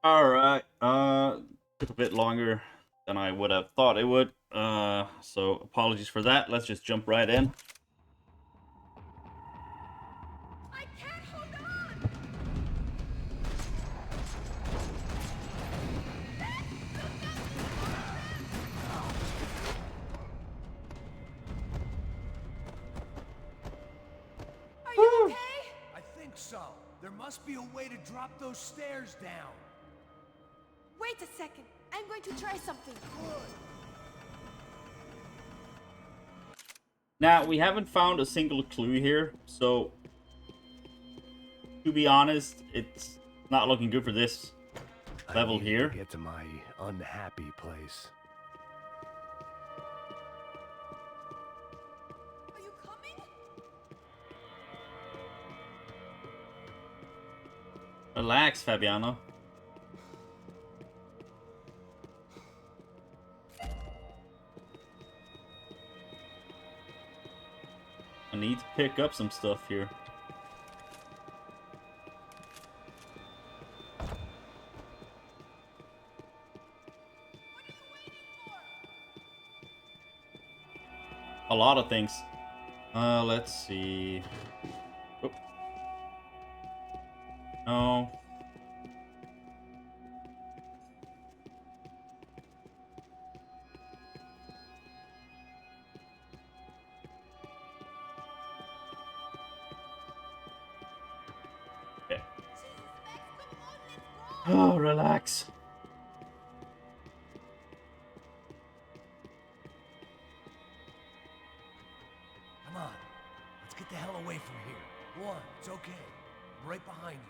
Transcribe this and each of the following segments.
All right. Took a bit longer than I would have thought it would. So apologies for that. Let's just jump right in. I can't hold on! Are you okay? I think so. There must be a way to drop those stairs down. Wait a second. I'm going to try something. Now we haven't found a single clue here, so to be honest, it's not looking good for this level I need here. to get to my unhappy place. Are you coming? Relax, Fabiano. I need to pick up some stuff here. A lot of things. Let's see. Oh. No. Okay. Oh, relax. Come on. Let's get the hell away from here. One, it's okay. I'm right behind you.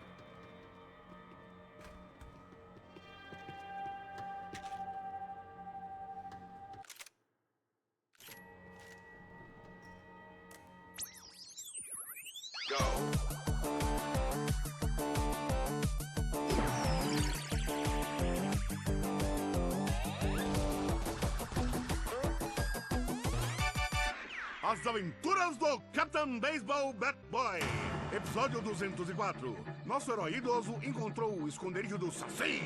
As Aventuras do Capitão Baseball Bat Boy. Episódio 204. Nosso herói idoso encontrou o esconderijo do Saci,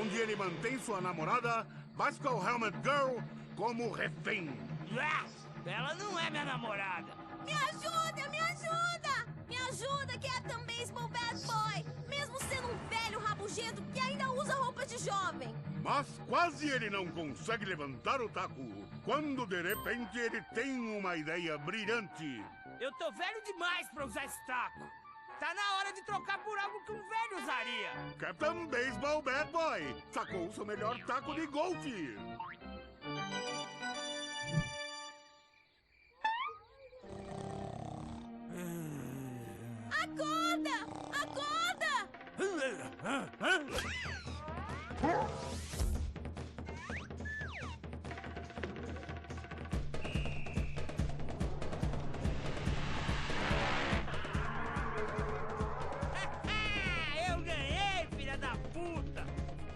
onde ele mantém sua namorada, Bicycle Helmet Girl, como refém. Yes! Ela não é minha namorada! Me ajuda! Me ajuda! Me ajuda, Captain Baseball Bad Boy! Mesmo sendo um velho rabugento que ainda usa roupa de jovem. Mas quase ele não consegue levantar o taco, quando de repente ele tem uma ideia brilhante. Eu tô velho demais pra usar esse taco! Tá na hora de trocar por algo que um velho usaria! Capitão Baseball Bad Boy sacou seu melhor taco de golfe. Acorda! Acorda! Eu ganhei, filha da puta!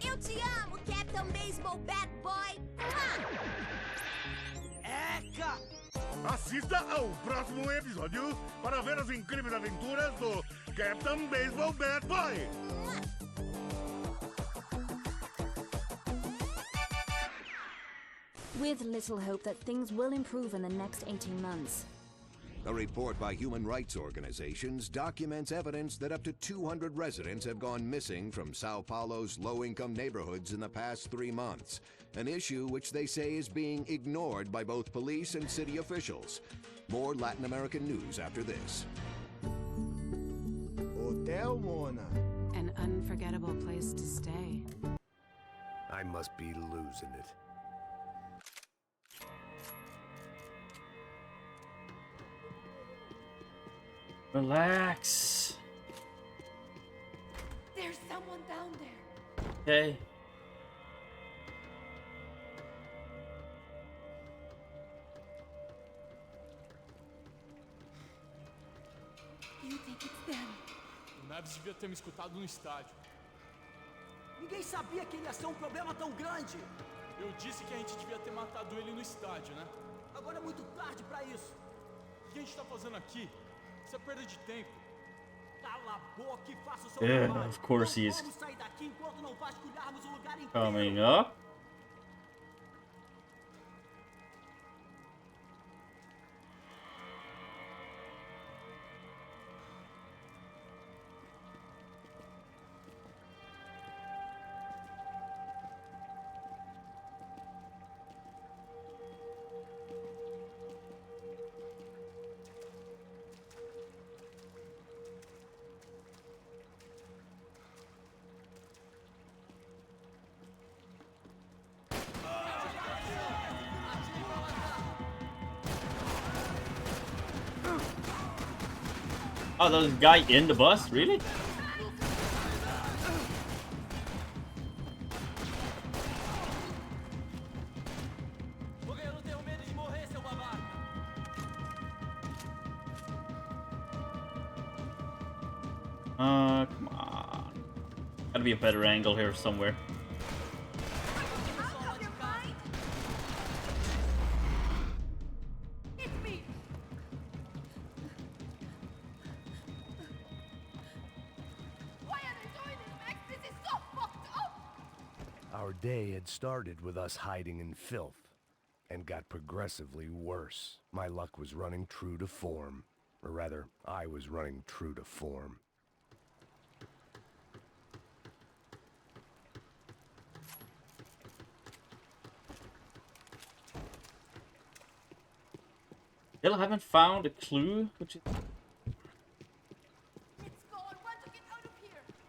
Eu te amo, Captain Baseball Bad Boy! Eca! Assista ao próximo episódio para ver as incríveis aventuras do Capitão Baseball Bad Boy. With little hope that things will improve in the next 18 months. A report by human rights organizations documents evidence that up to 200 residents have gone missing from Sao Paulo's low-income neighborhoods in the past 3 months, an issue which they say is being ignored by both police and city officials. More Latin American news after this. Hotel Mona. An unforgettable place to stay. I must be losing it. Relax. There's someone down there. Okay. You think it's them? O Neves devia ter me escutado no estádio. Ninguém sabia que ele ia ser um problema tão grande. Eu disse que a gente devia ter matado ele no estádio, né? Agora é muito tarde pra isso. O que a gente tá fazendo aqui? Isso é perda de tempo. Cala Yeah, of course he is coming up. Oh, there's a guy in the bus? Really? Come on. Gotta be a better angle here somewhere. Our day had started with us hiding in filth, and got progressively worse. My luck was running true to form. Or rather, I was running true to form. Still haven't found a clue, which is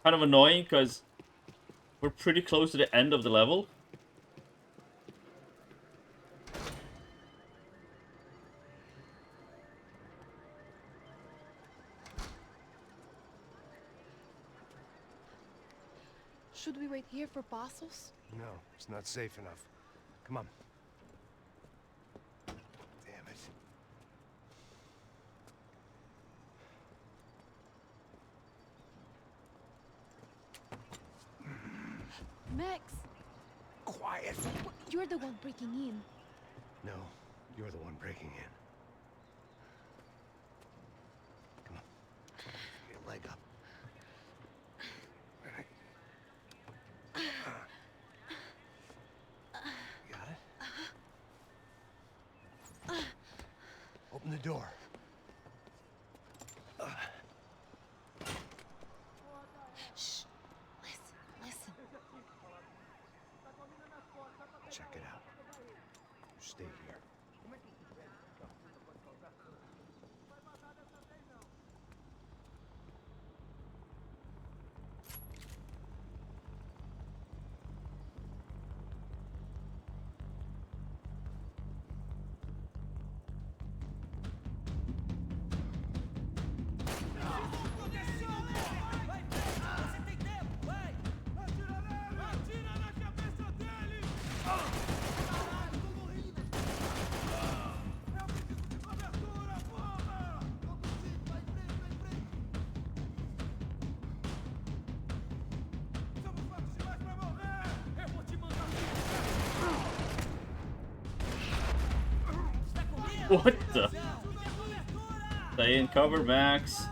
kind of annoying because we're pretty close to the end of the level. Should we wait here for parcels? No, it's not safe enough. Come on. Damn it. Max, Quiet! you're the one breaking in. No, you're the one breaking in. Come on. Get your leg up. Got it? Open the door. Shh. Listen. Check it out. You stay here. What the? Stay in cover, Max.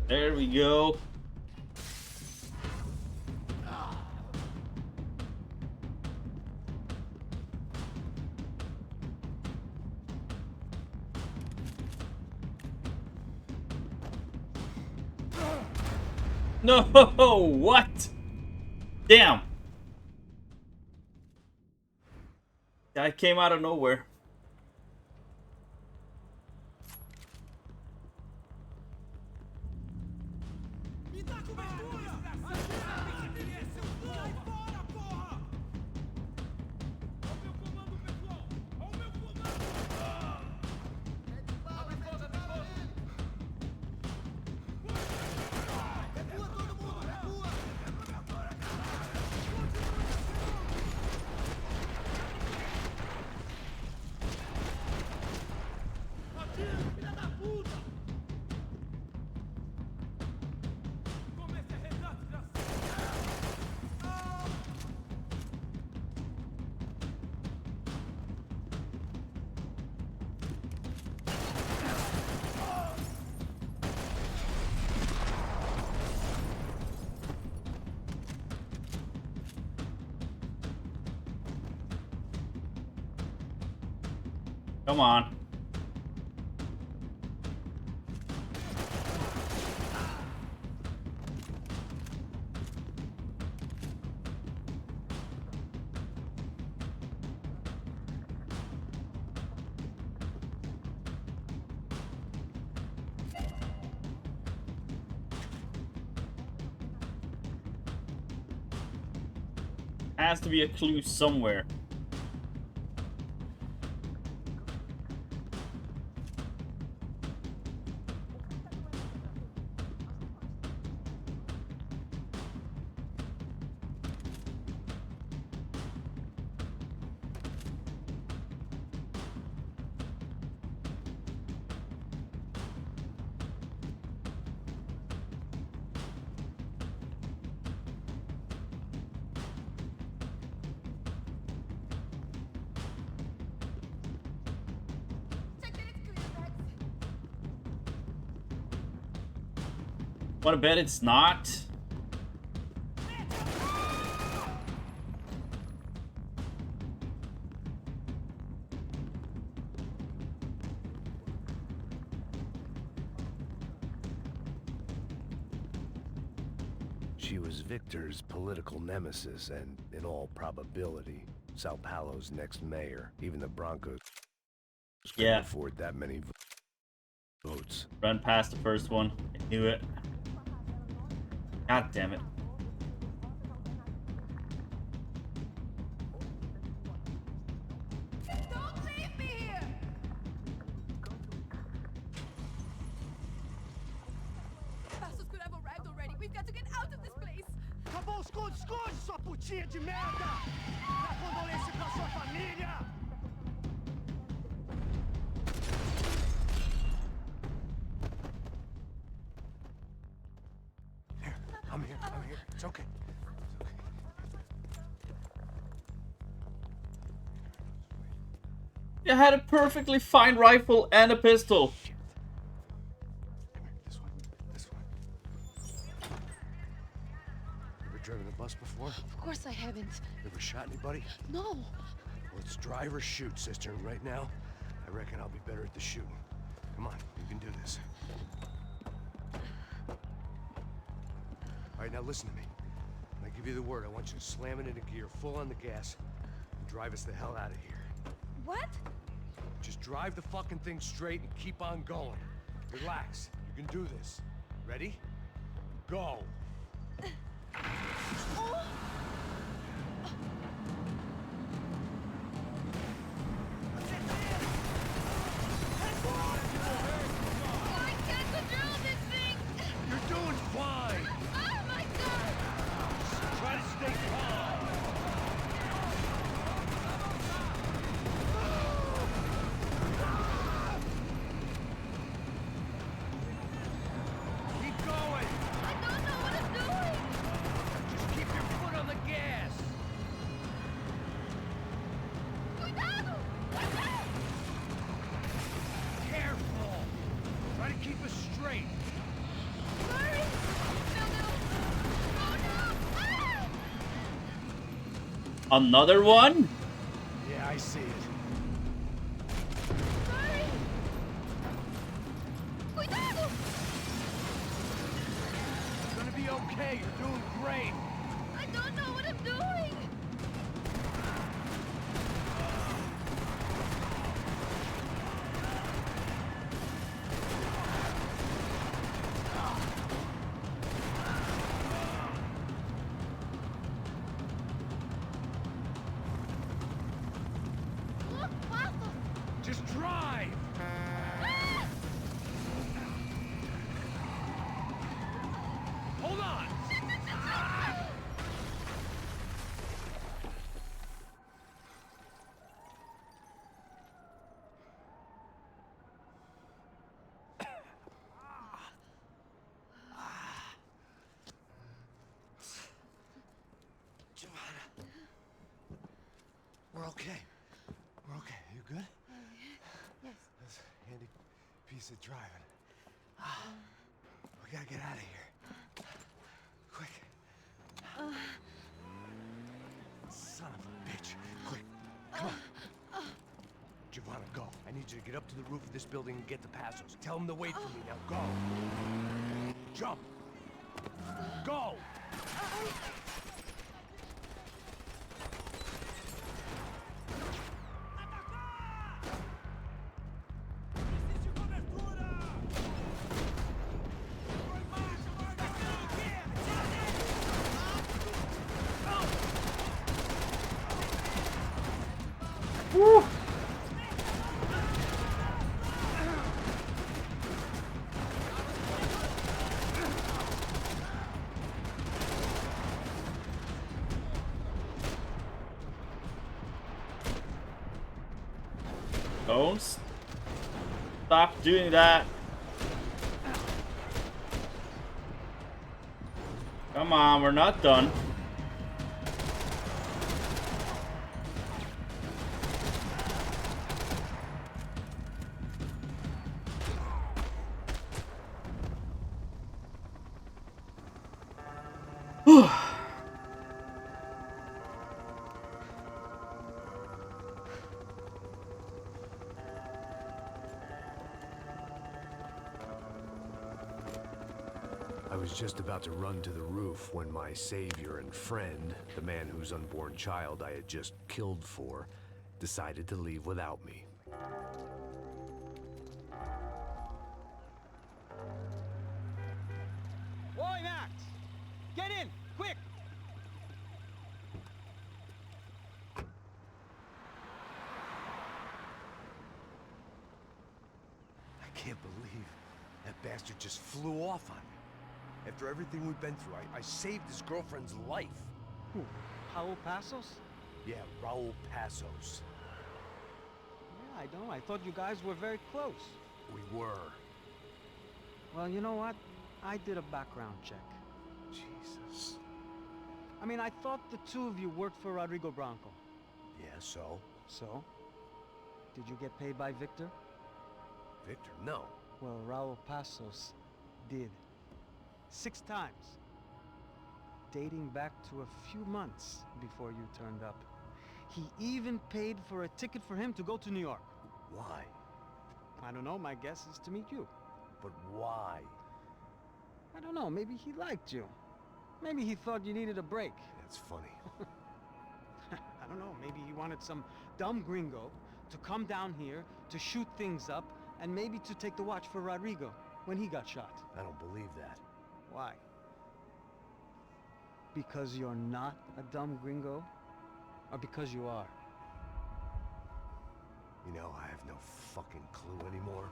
There we go. No, what? Damn. That came out of nowhere. Come on. Has to be a clue somewhere. Wanna bet it's not? She was Victor's political nemesis and, in all probability, Sao Paulo's next mayor. Even the Broncos couldn't Yeah. afford that many votes. Run past the first one. I knew it. God damn it. Don't leave me here! Passos could have arrived already. We've got to get out of this place. Acabou, esconde, esconde, sua putinha de merda! Dá condolência pra sua família! Here, I'm here. It's okay. You had a perfectly fine rifle and a pistol. This one. Ever driven a bus before? Of course I haven't. Ever shot anybody? No. Well, it's drive or shoot, sister. And right now, I reckon I'll be better at the shooting. Come on, you can do this. All right, now listen to me. When I give you the word, I want you to slam it into gear, full on the gas, and drive us the hell out of here. What? Just drive the fucking thing straight and keep on going. Relax. You can do this. Ready? Go. I can't control this thing! You're doing fine. Oh my god! Try to stay calm. Keep going. I don't know what I'm doing! Just keep your foot on the gas. Cuidado! Careful. Try to keep us straight. Hurry! No, no! Oh no! Ah! Another one? Yeah, I see it. Hurry! Cuidado! It's gonna be okay. You're doing great. I don't know what I'm doing! Look, Passos! Just drive. Hold on. Giovanna. We're okay. We're okay. You good? Yes. That's a handy piece of driving. We gotta get out of here. Quick. Son of a bitch. Quick. Come on. Giovanna, go. I need Get up to the roof of this building and get the Passos. Tell them to wait for me. Now go. Jump. Go! Woo! Don't stop doing that. Come on, we're not done. I was just about to run to the roof when my savior and friend, the man whose unborn child I had just killed for, decided to leave without me. Oi, Max! Get in, quick! I can't believe that bastard just flew off on me. After everything we've been through, I saved his girlfriend's life. Who? Raul Passos? Yeah, Raul Passos. Yeah, I know. I thought you guys were very close. We were. Well, you know what? I did a background check. Jesus. I mean, I thought the two of you worked for Rodrigo Branco. Yeah, so? So? Did you get paid by Victor? Victor, no. Well, Raul Passos did. 6 times. Dating back to a few months before you turned up. He even paid for a ticket for him to go to New York. Why? I don't know, my guess is to meet you. But why? I don't know, maybe he liked you. Maybe he thought you needed a break. That's funny. I don't know, maybe he wanted some dumb gringo to come down here to shoot things up and maybe to take the watch for Rodrigo when he got shot. I don't believe that. Why? Because you're not a dumb gringo? Or because you are? You know, I have no fucking clue anymore.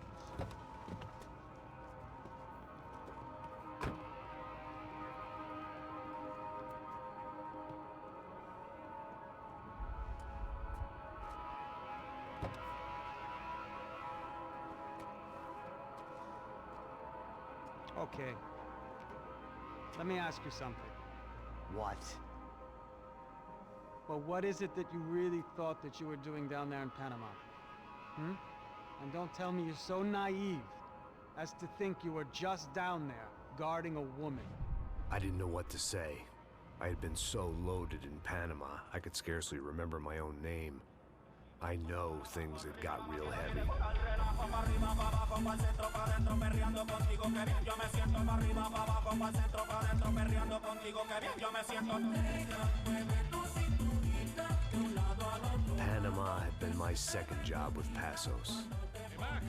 Okay. Let me ask you something. What? Well, what is it that you really thought that you were doing down there in Panama? Hmm? And don't tell me you're so naive as to think you were just down there guarding a woman. I didn't know what to say. I had been so loaded in Panama, I could scarcely remember my own name. I know things had got real heavy. Panama had been my second job with Passos. Hey, Max!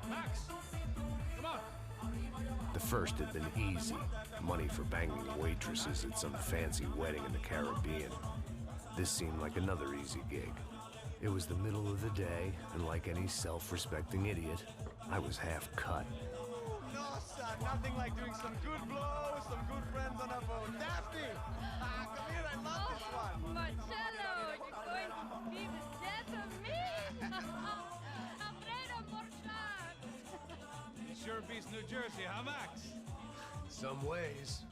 Max! Come on! The first had been easy. Money for banging waitresses at some fancy wedding in the Caribbean. This seemed like another easy gig. It was the middle of the day, and like any self-respecting idiot, I was half cut. No, son, nothing like doing some good blow with some good friends on a boat. Daphne! Come here, I love this one. Marcello, you're going to be the death of me? Alfredo Borchardt. It sure beats New Jersey, huh, Max? In some ways.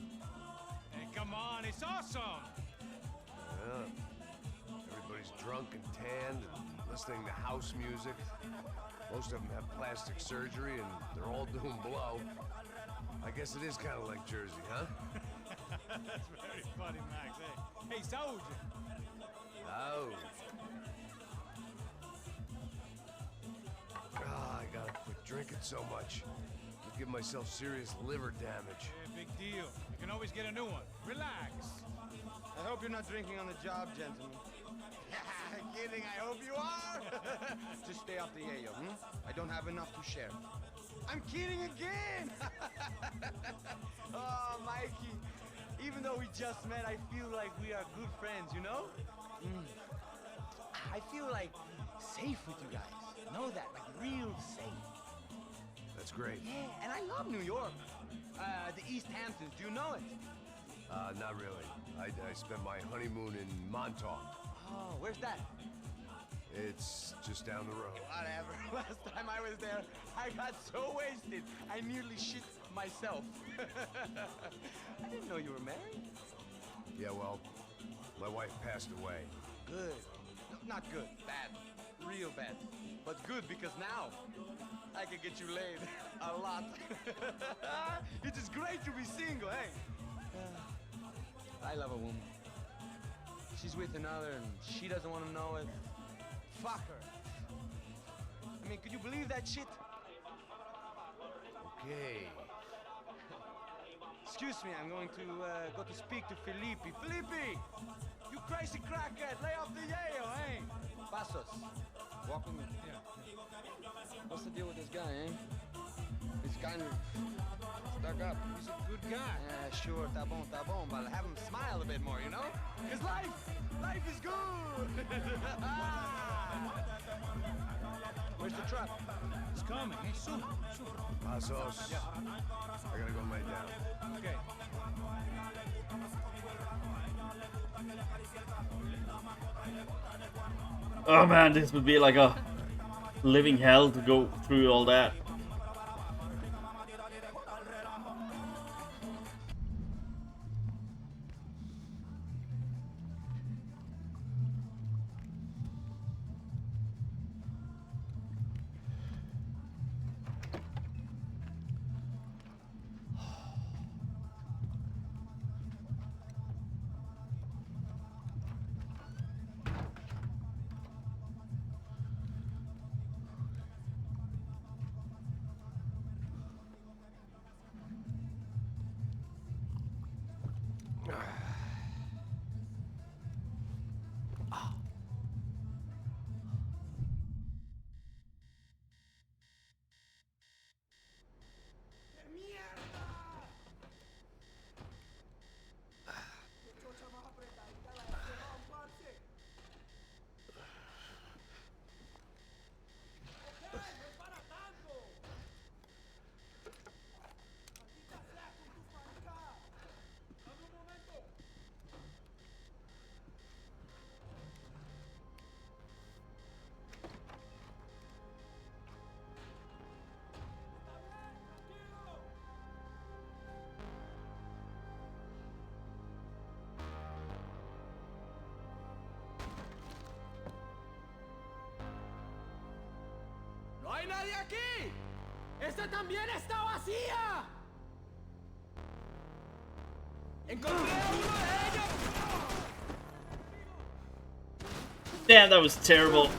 Hey, come on, it's awesome! Yeah. Everybody's drunk and tanned and listening to house music. Most of them have plastic surgery and they're all doing blow. I guess it is kind of like Jersey, huh? That's very funny, Max. Hey, Saúde! Oh. gotta quit drinking so much. I'm giving myself serious liver damage. Yeah, big deal. You can always get a new one. Relax. I hope you're not drinking on the job, gentlemen. Kidding, I hope you are. Just stay off the yayo, I don't have enough to share. I'm kidding again. Oh, Mikey. Even though we just met, I feel like we are good friends, you know? I feel like safe with you guys. Know that, like real safe. That's great. Yeah, and I love New York. The East Hamptons, do you know it? Not really. I spent my honeymoon in Montauk. Oh, where's that? It's just down the road. Whatever. Last time I was there, I got so wasted, I nearly shit myself. I didn't know you were married. Yeah, well, my wife passed away. Good. No, not good. Bad. Real bad. But good because now I can get you laid a lot. It is great to be single, hey? I love a woman. She's with another and she doesn't want to know it. Fuck her. I mean, could you believe that shit? Okay. Excuse me, I'm going to go to speak to Felipe. Felipe! You crazy crackhead! Lay off the yayo, hey? Passos. Walk with me. Yeah. What's the deal with this guy, eh? He's kind of stuck up. He's a good guy. Yeah, sure, tá bom, but have him smile a bit more, you know? Because life is good! Where's the truck? It's coming. Hey, soon. Passos. Yeah. I gotta go lay down. Okay. Oh man, this would be like a living hell to go through all that. ¡No hay nadie aquí! ¡Esta también está vacía! ¡Encontré a uno de ellos! Damn, that was terrible.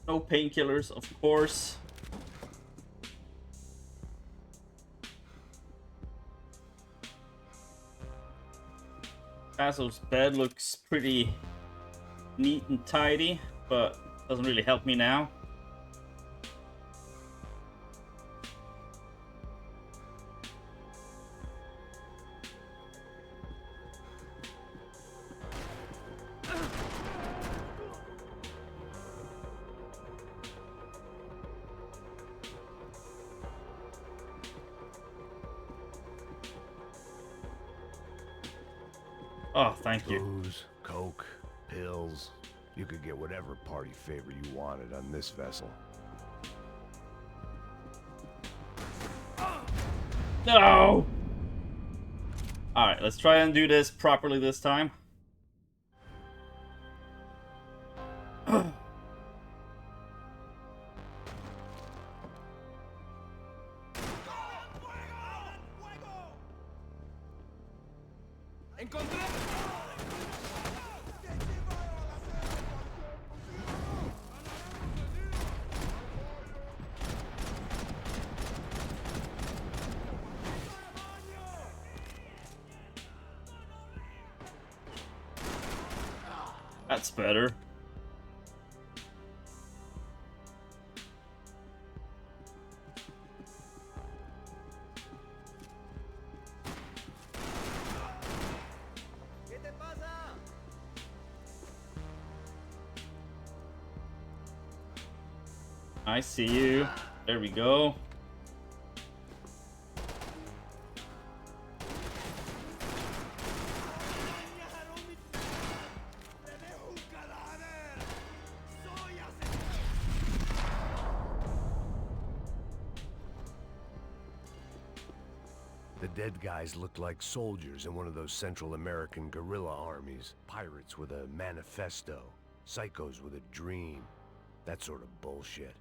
No painkillers, of course. Passo's bed looks pretty neat and tidy, but doesn't really help me now. Oh, thank you. Booze, coke, pills. You could get whatever party favor you wanted on this vessel. No! Alright, let's try and do this properly this time. That's better. I see you. There we go. The dead guys looked like soldiers in one of those Central American guerrilla armies. Pirates with a manifesto. Psychos with a dream. That sort of bullshit.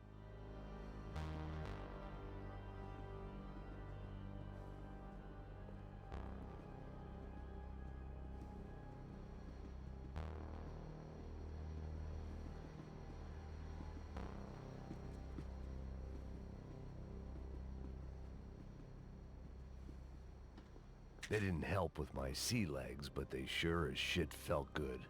They didn't help with my sea legs, but they sure as shit felt good.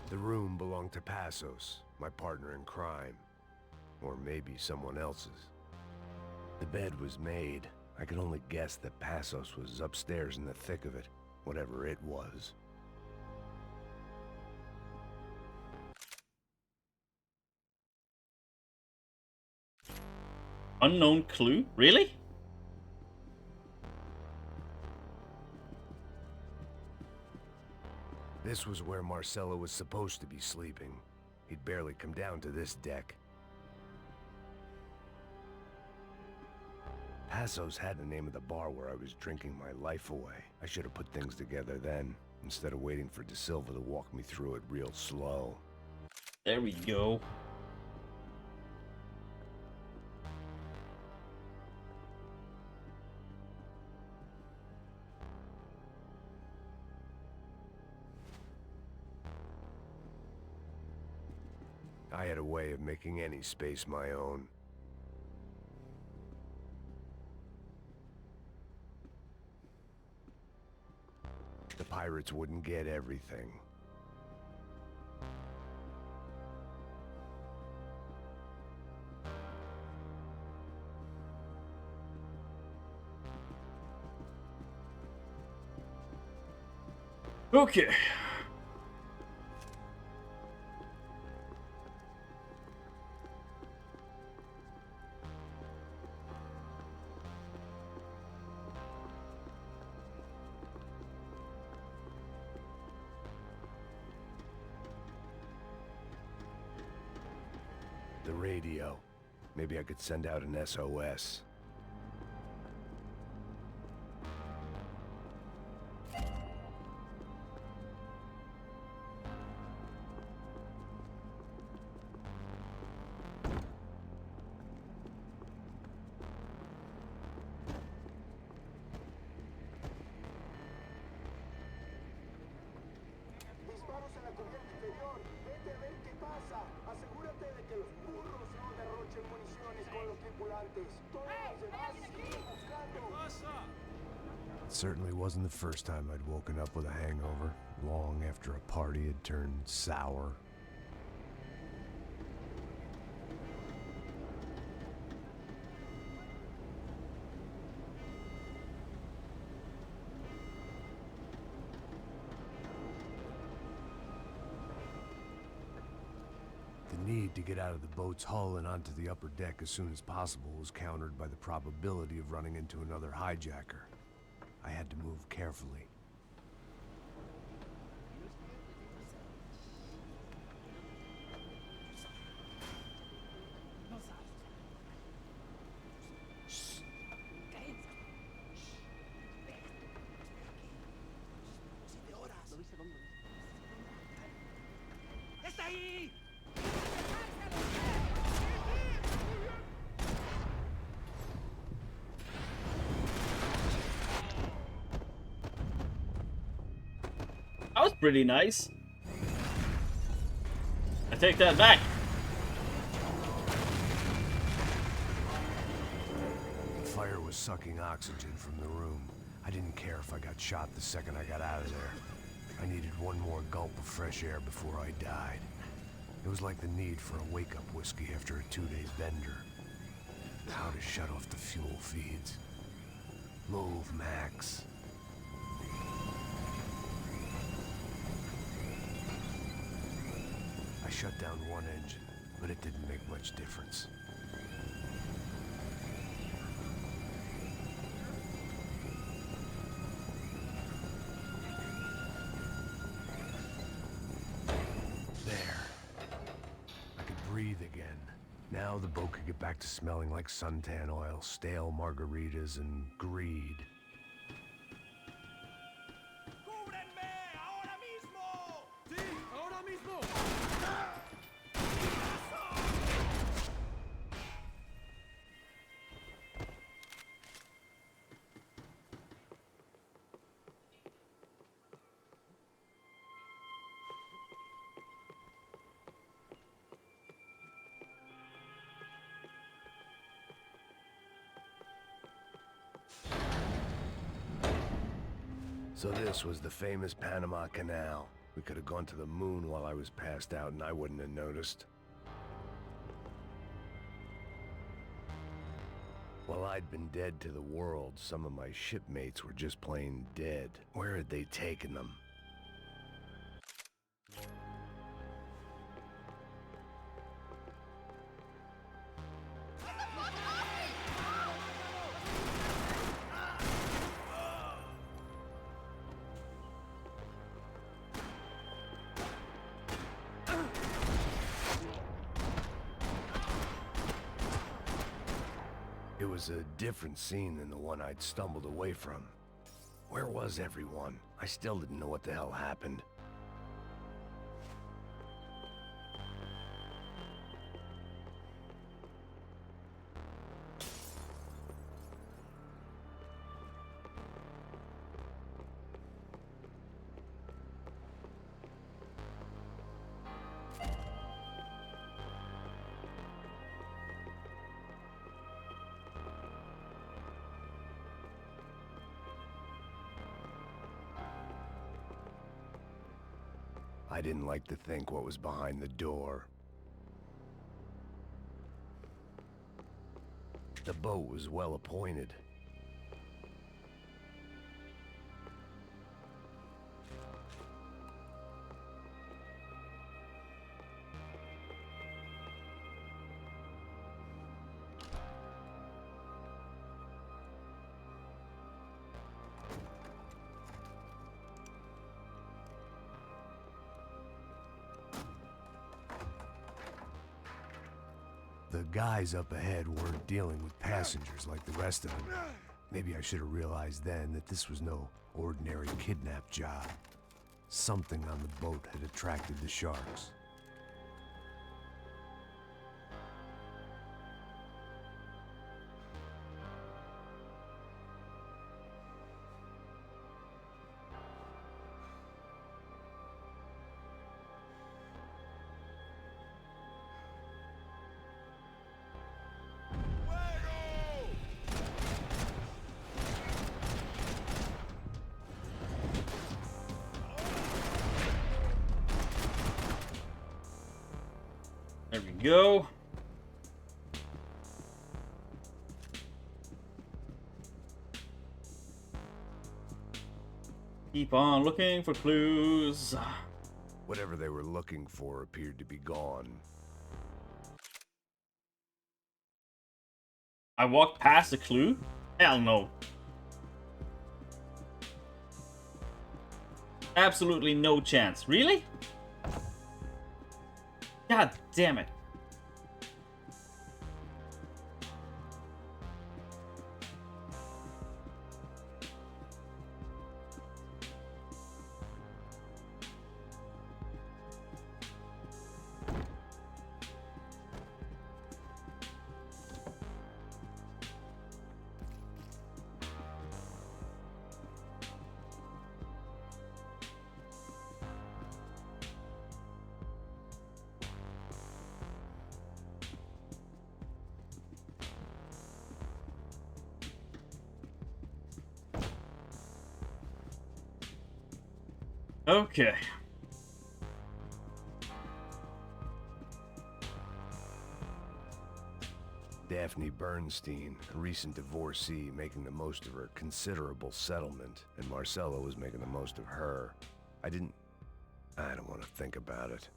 The room belonged to Passos, my partner in crime. Or maybe someone else's. The bed was made. I could only guess that Passos was upstairs in the thick of it, whatever it was. Unknown clue? Really? This was where Marcelo was supposed to be sleeping. He'd barely come down to this deck. Passos had the name of the bar where I was drinking my life away. I should have put things together then, instead of waiting for De Silva to walk me through it real slow. There we go. I had a way of making any space my own. The pirates wouldn't get everything. Okay. The radio. Maybe I could send out an SOS. Disparos en la cubierta inferior. Vete a ver qué pasa. Asegúrate de que los burros no derrochen municiones con los tripulantes. Todos los demás siguen buscando. It certainly wasn't the first time I'd woken up with a hangover, long after a party had turned sour. The need to get out of the boat's hull and onto the upper deck as soon as possible was countered by the probability of running into another hijacker. I had to move carefully. That was pretty nice. I take that back. The fire was sucking oxygen from the room. I didn't care if I got shot the second I got out of there. I needed one more gulp of fresh air before I died. It was like the need for a wake-up whiskey after a 2-day bender. How to shut off the fuel feeds. Move, Max. I shut down one engine, but it didn't make much difference. There. I could breathe again. Now the boat could get back to smelling like suntan oil, stale margaritas, and greed. So this was the famous Panama Canal. We could have gone to the moon while I was passed out and I wouldn't have noticed. While I'd been dead to the world, some of my shipmates were just plain dead. Where had they taken them? It was a different scene than the one I'd stumbled away from. Where was everyone? I still didn't know what the hell happened. I didn't like to think what was behind the door. The boat was well appointed. The guys up ahead weren't dealing with passengers like the rest of them. Maybe I should have realized then that this was no ordinary kidnap job. Something on the boat had attracted the sharks. There we go. Keep on looking for clues. Whatever they were looking for appeared to be gone. I walked past a clue? Hell no. Absolutely no chance. Really? God damn it. Okay. Daphne Bernstein, a recent divorcee, making the most of her considerable settlement, and Marcella was making the most of her. I don't want to think about it.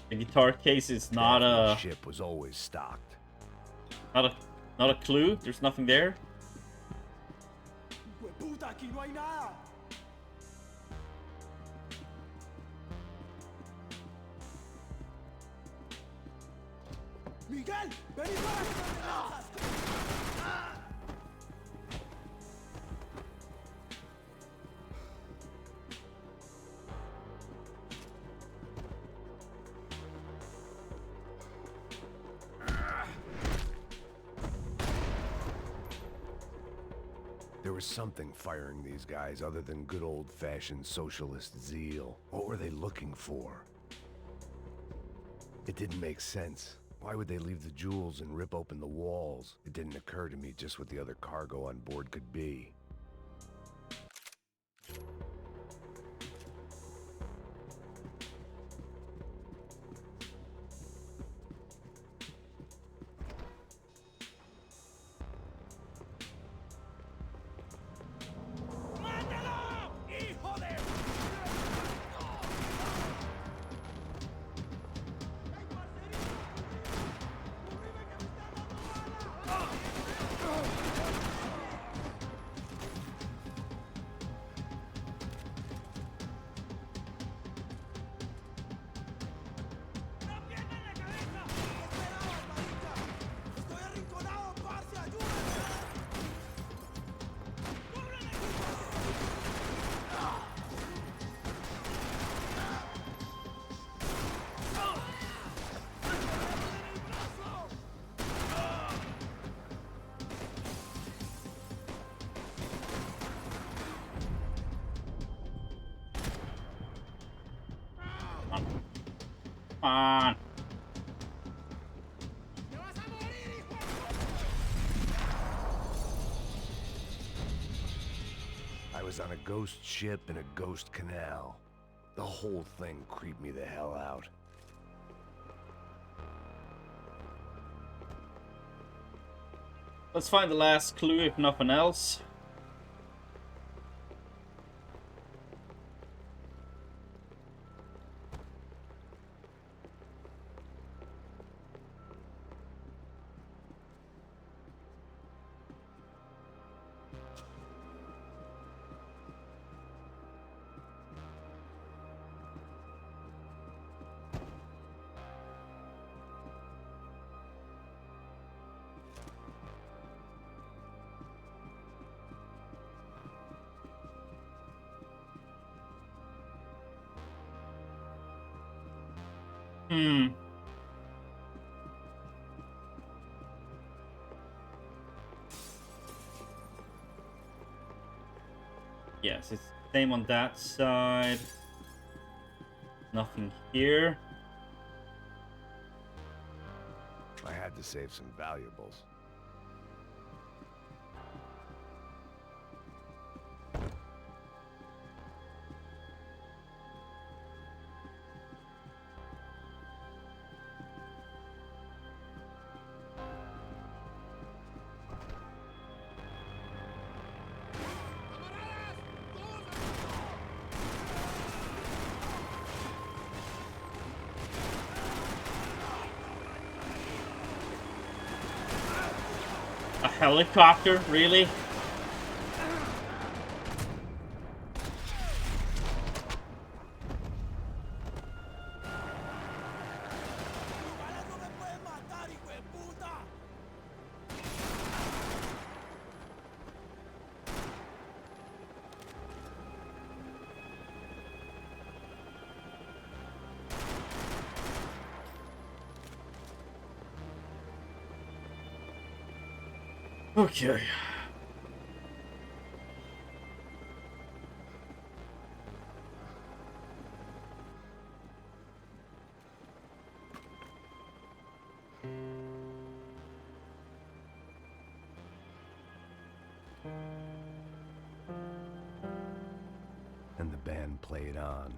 The guitar case is not Daphne's ship was always stocked. not a clue. There's nothing there. ¡Hueputa, aquí no hay nada! ¡Miguel! ¡Ven y para! There was something firing these guys other than good old-fashioned socialist zeal. What were they looking for? It didn't make sense. Why would they leave the jewels and rip open the walls? It didn't occur to me just what the other cargo on board could be. On. I was on a ghost ship in a ghost canal. The whole thing creeped me the hell out. Let's find the last clue, if nothing else. Yes, it's the same on that side. Nothing here. I had to save some valuables. A helicopter, really? Okay. and played on.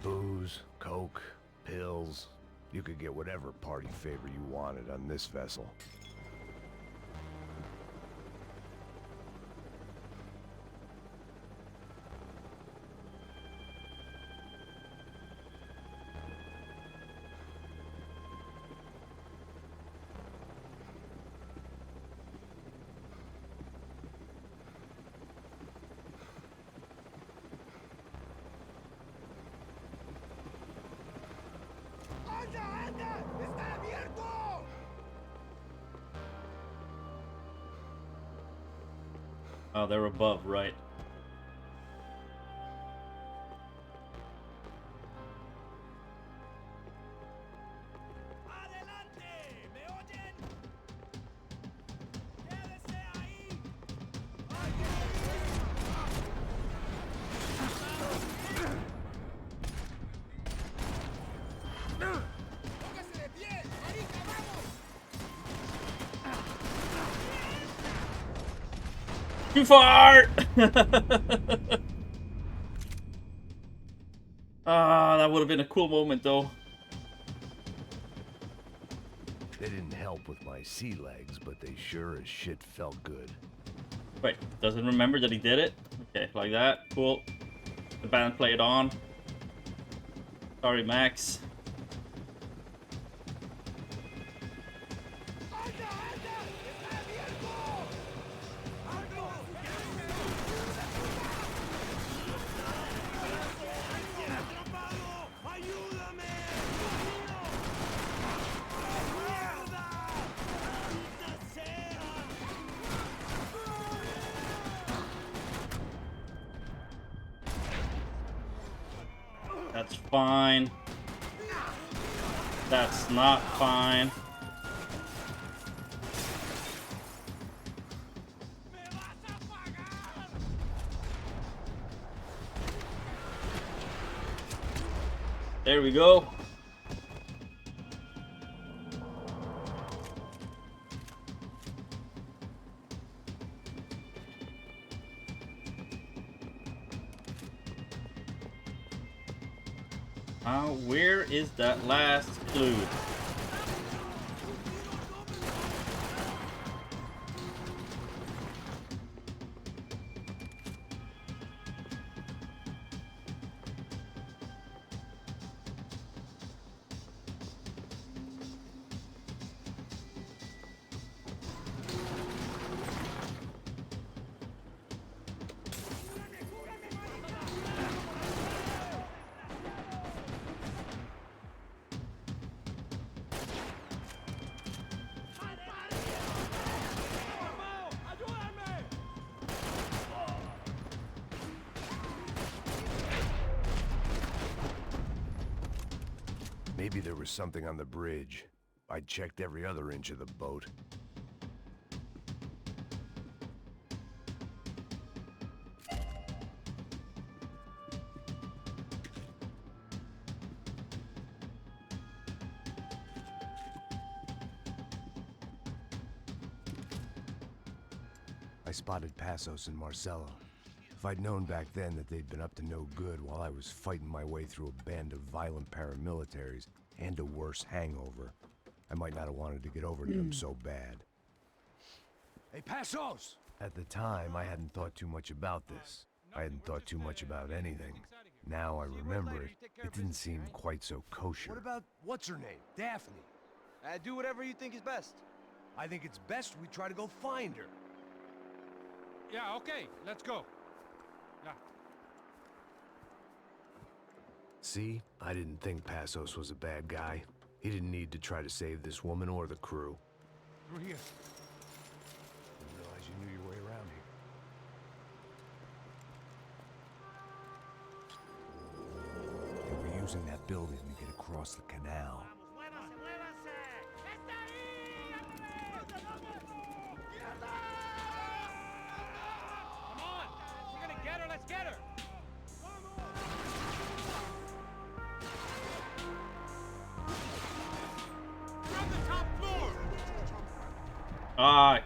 Booze, coke, pills. You could get whatever party favor you wanted on this vessel. Oh, they're above, right? Too far! Ah, that would have been a cool moment, though. They didn't help with my sea legs, but they sure as shit felt good. Wait, doesn't remember that he did it? Okay, like that. Cool. The band played on. Sorry, Max. That's fine. That's not fine. There we go. Where is that last clue? Maybe there was something on the bridge. I checked every other inch of the boat. I spotted Passos and Marcelo. If I'd known back then that they'd been up to no good while I was fighting my way through a band of violent paramilitaries and a worse hangover, I might not have wanted to get over to them so bad. Hey, Passos! At the time, I hadn't thought too much about this. I hadn't thought too much about anything. Now I remember it, it didn't seem quite so kosher. What about, what's her name? Daphne. Do whatever you think is best. I think it's best we try to go find her. Yeah, okay, let's go. Yeah. See, I didn't think Passos was a bad guy. He didn't need to try to save this woman or the crew. Through here. Didn't realize you knew your way around here. They were using that building to get across the canal. Come on! We're gonna get her, let's get her! Ah,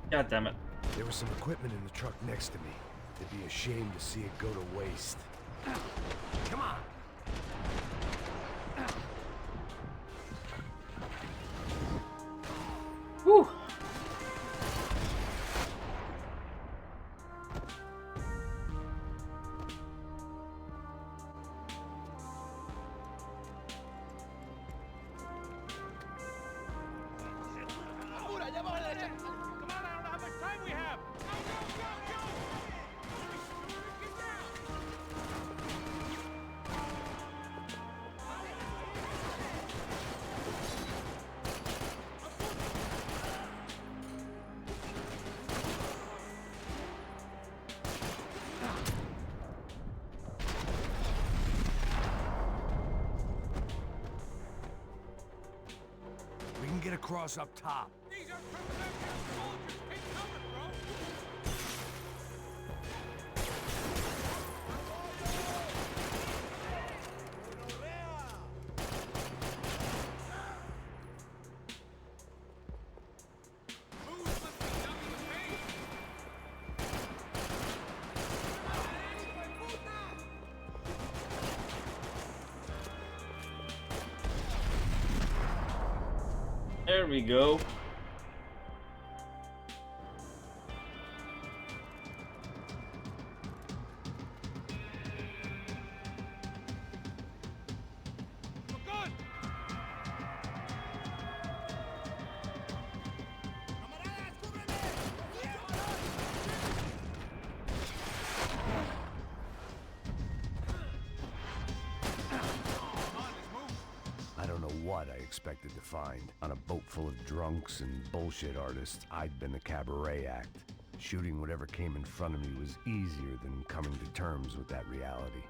god damn it. There was some equipment in the truck next to me. It'd be a shame to see it go to waste. Come on! Whew. Come on, I don't know how much time we have. Go! Get down! We can get across up top. These are professional soldiers. Take cover, bro. Who's must be dumping the paint? There we go. Good. I don't know what I expected to find. On a boat full of drunks and bullshit artists, I'd been the cabaret act. Shooting whatever came in front of me was easier than coming to terms with that reality.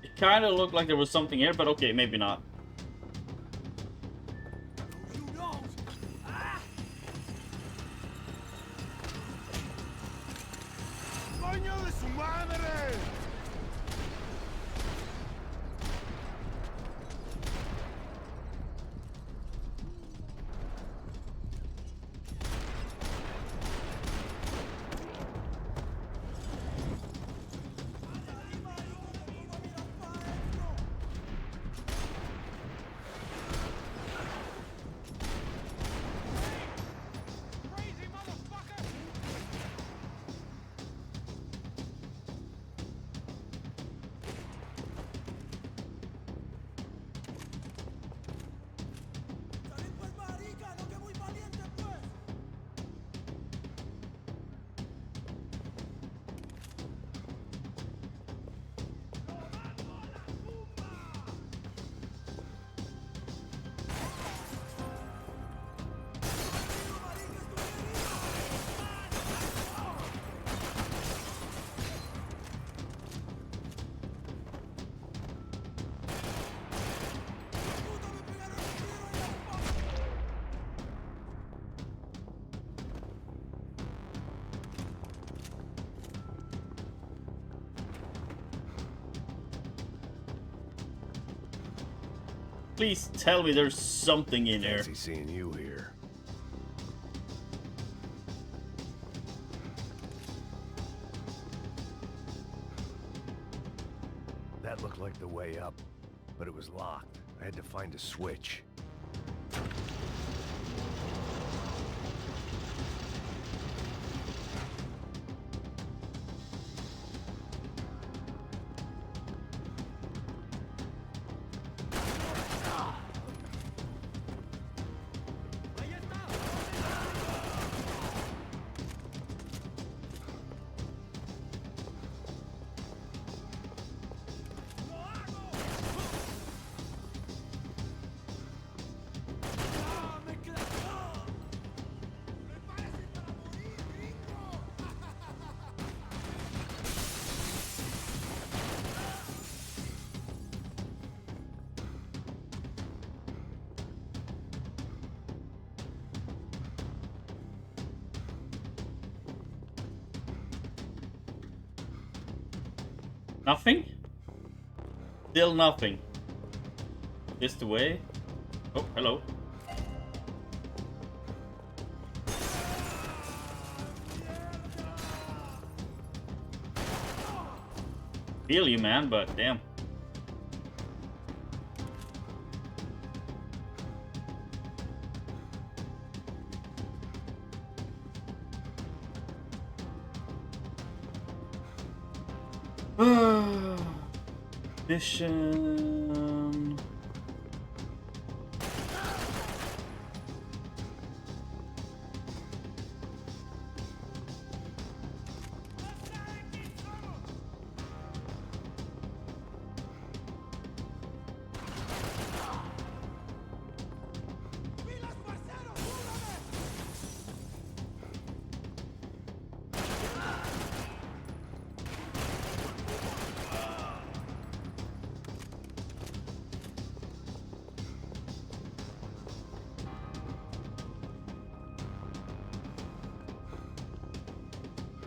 It kind of looked like there was something here, but okay, maybe not. ¡Coño de su madre! Crazy motherfucker! ¡Salid pues, marica! ¡No que muy valiente, pues! Please tell me there's something in there. Fancy seeing you here. That looked like the way up, but it was locked. I had to find a switch. Nothing? Still nothing. This the way? Oh, hello. Feel you, man, but damn. Mission.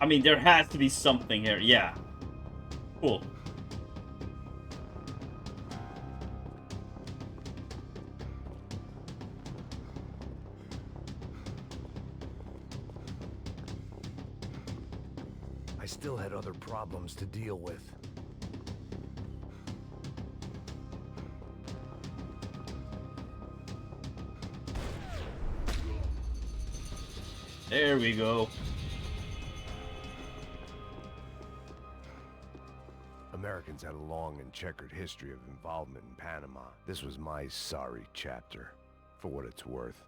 I mean, there has to be something here. Yeah. Cool. I still had other problems to deal with. There we go. Americans had a long and checkered history of involvement in Panama. This was my sorry chapter, for what it's worth.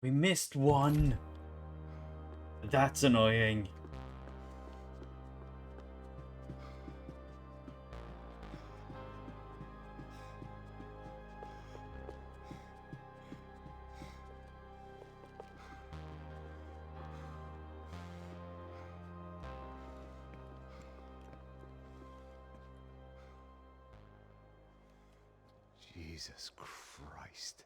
We missed one. That's annoying. Jesus Christ.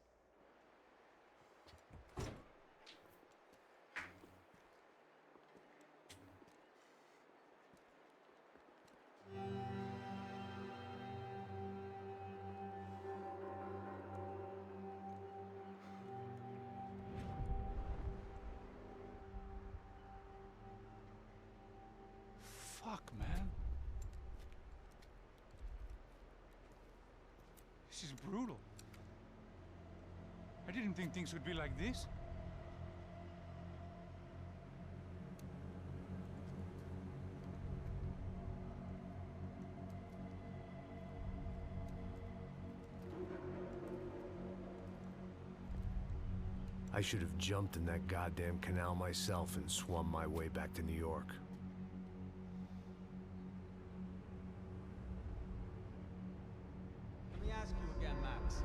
Fuck, man. This is brutal. I didn't think things would be like this. I should have jumped in that goddamn canal myself and swum my way back to New York. Let me ask you again, Max.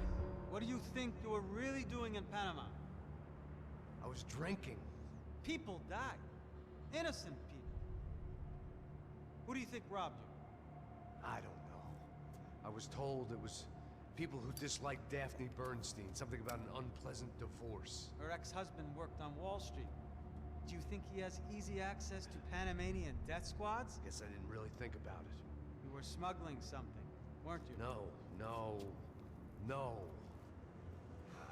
What do you think you were really doing in Panama? I was drinking. People died. Innocent people. Who do you think robbed you? I don't know. I was told it was people who disliked Daphne Bernstein, something about an unpleasant divorce. Her ex-husband worked on Wall Street. Do you think he has easy access to Panamanian death squads? Guess I didn't really think about it. You were smuggling something, weren't you? No.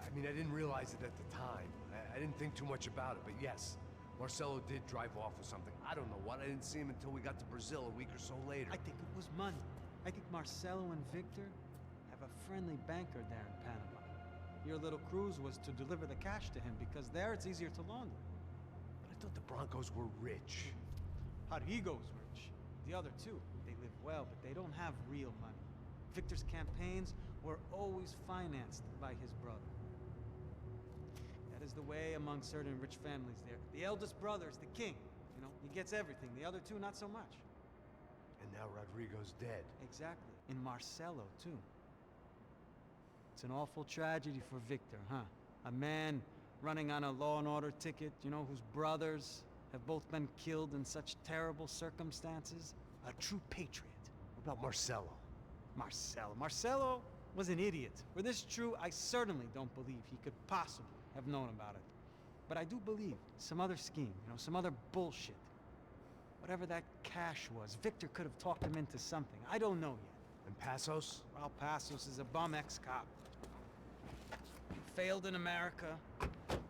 I mean, I didn't realize it at the time. I didn't think too much about it, but yes, Marcelo did drive off with something. I don't know what. I didn't see him until we got to Brazil a week or so later. I think it was money. I think Marcelo and Victor have a friendly banker there in Panama. Your little cruise was to deliver the cash to him because there it's easier to launder. But I thought the Broncos were rich. Rodrigo's rich. The other two, they live well, but they don't have real money. Victor's campaigns were always financed by his brother. That is the way among certain rich families there. The eldest brother is the king. You know, he gets everything. The other two, not so much. And now Rodrigo's dead. Exactly. And Marcelo, too. It's an awful tragedy for Victor, huh? A man running on a law and order ticket, you know, whose brothers have both been killed in such terrible circumstances. A true patriot. What about Marcelo? Marcelo was an idiot. Were this true, I certainly don't believe he could possibly have known about it. But I do believe some other scheme, you know, some other bullshit. Whatever that cash was, Victor could have talked him into something. I don't know yet. And Passos? Raul Passos is a bum ex-cop. Failed in America,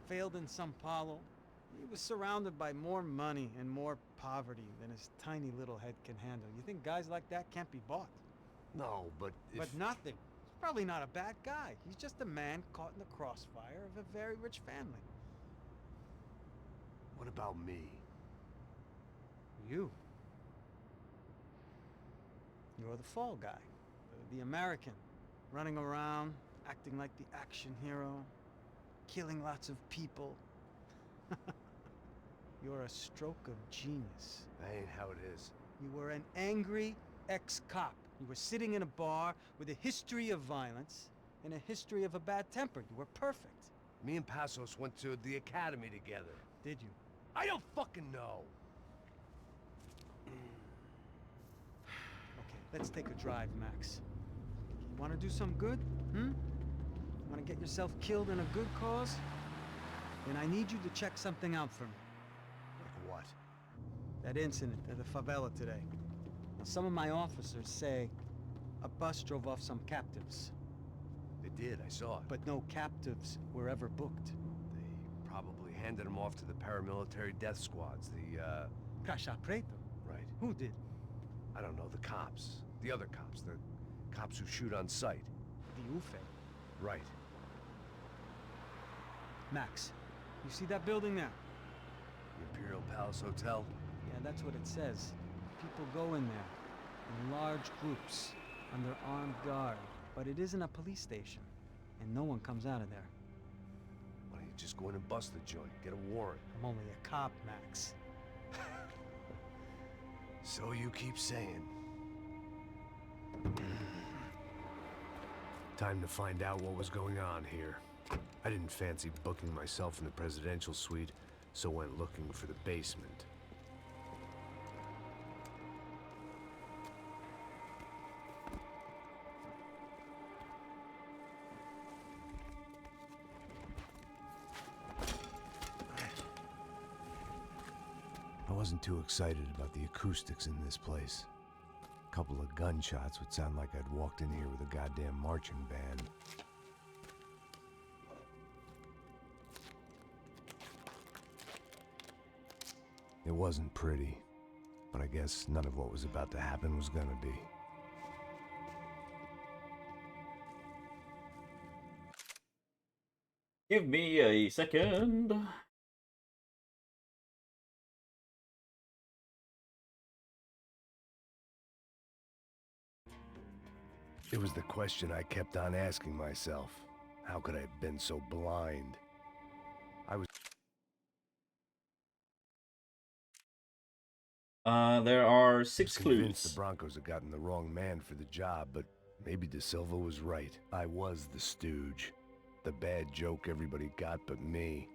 failed in Sao Paulo. He was surrounded by more money and more poverty than his tiny little head can handle. You think guys like that can't be bought? No, but But nothing. He's probably not a bad guy. He's just a man caught in the crossfire of a very rich family. What about me? You. You're the fall guy. The American. Running around, acting like the action hero. Killing lots of people. You're a stroke of genius. That ain't how it is. You were an angry ex-cop. You were sitting in a bar with a history of violence and a history of a bad temper. You were perfect. Me and Passos went to the academy together. Did you? I don't fucking know. Okay, let's take a drive, Max. You want to do some good? Want to get yourself killed in a good cause? Then I need you to check something out for me. Like what? That incident at the favela today. Now, some of my officers say a bus drove off some captives. They did, I saw it. But no captives were ever booked. They probably handed them off to the paramilitary death squads, the, Caixa Preto? Right. Who did? I don't know, the cops. The other cops. The cops who shoot on sight. The UFE. Right. Max, you see that building there? The Imperial Palace Hotel? Yeah, that's what it says. People go in there, in large groups, under armed guard. But it isn't a police station, and no one comes out of there. Why don't you just go in and bust the joint, get a warrant? I'm only a cop, Max. So you keep saying. Time to find out what was going on here. I didn't fancy booking myself in the presidential suite, so went looking for the basement. I wasn't too excited about the acoustics in this place. A couple of gunshots would sound like I'd walked in here with a goddamn marching band. It wasn't pretty, but I guess none of what was about to happen was gonna be. Give me a second. It was the question I kept on asking myself. How could I have been so blind? There are 6 Convinced clues. the Broncos had gotten the wrong man for the job, but maybe De Silva was right. I was the stooge. The bad joke everybody got but me.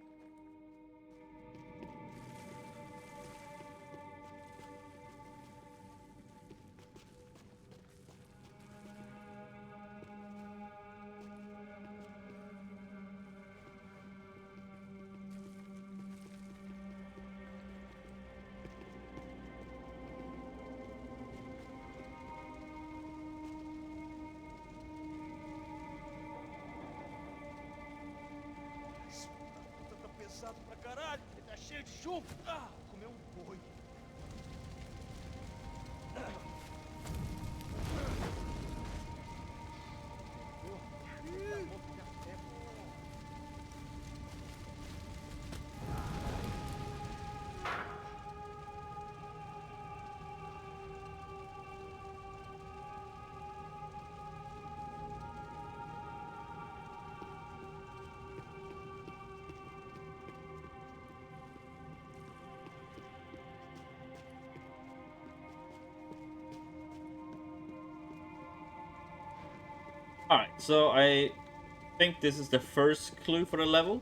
Tá pesado pra caralho. Tá cheio de chuva. Ah, comeu boi. Alright, so I think this is the first clue for the level.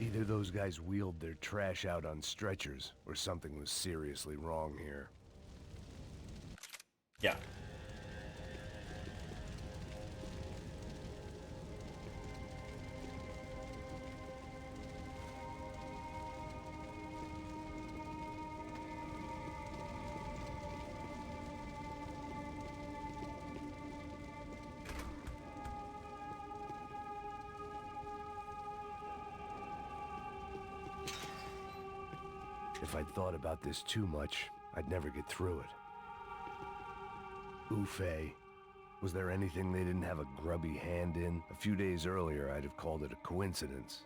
Either those guys wheeled their trash out on stretchers, or something was seriously wrong here. Yeah. If I'd thought about this too much, I'd never get through it. Oofay. Was there anything they didn't have a grubby hand in? A few days earlier, I'd have called it a coincidence,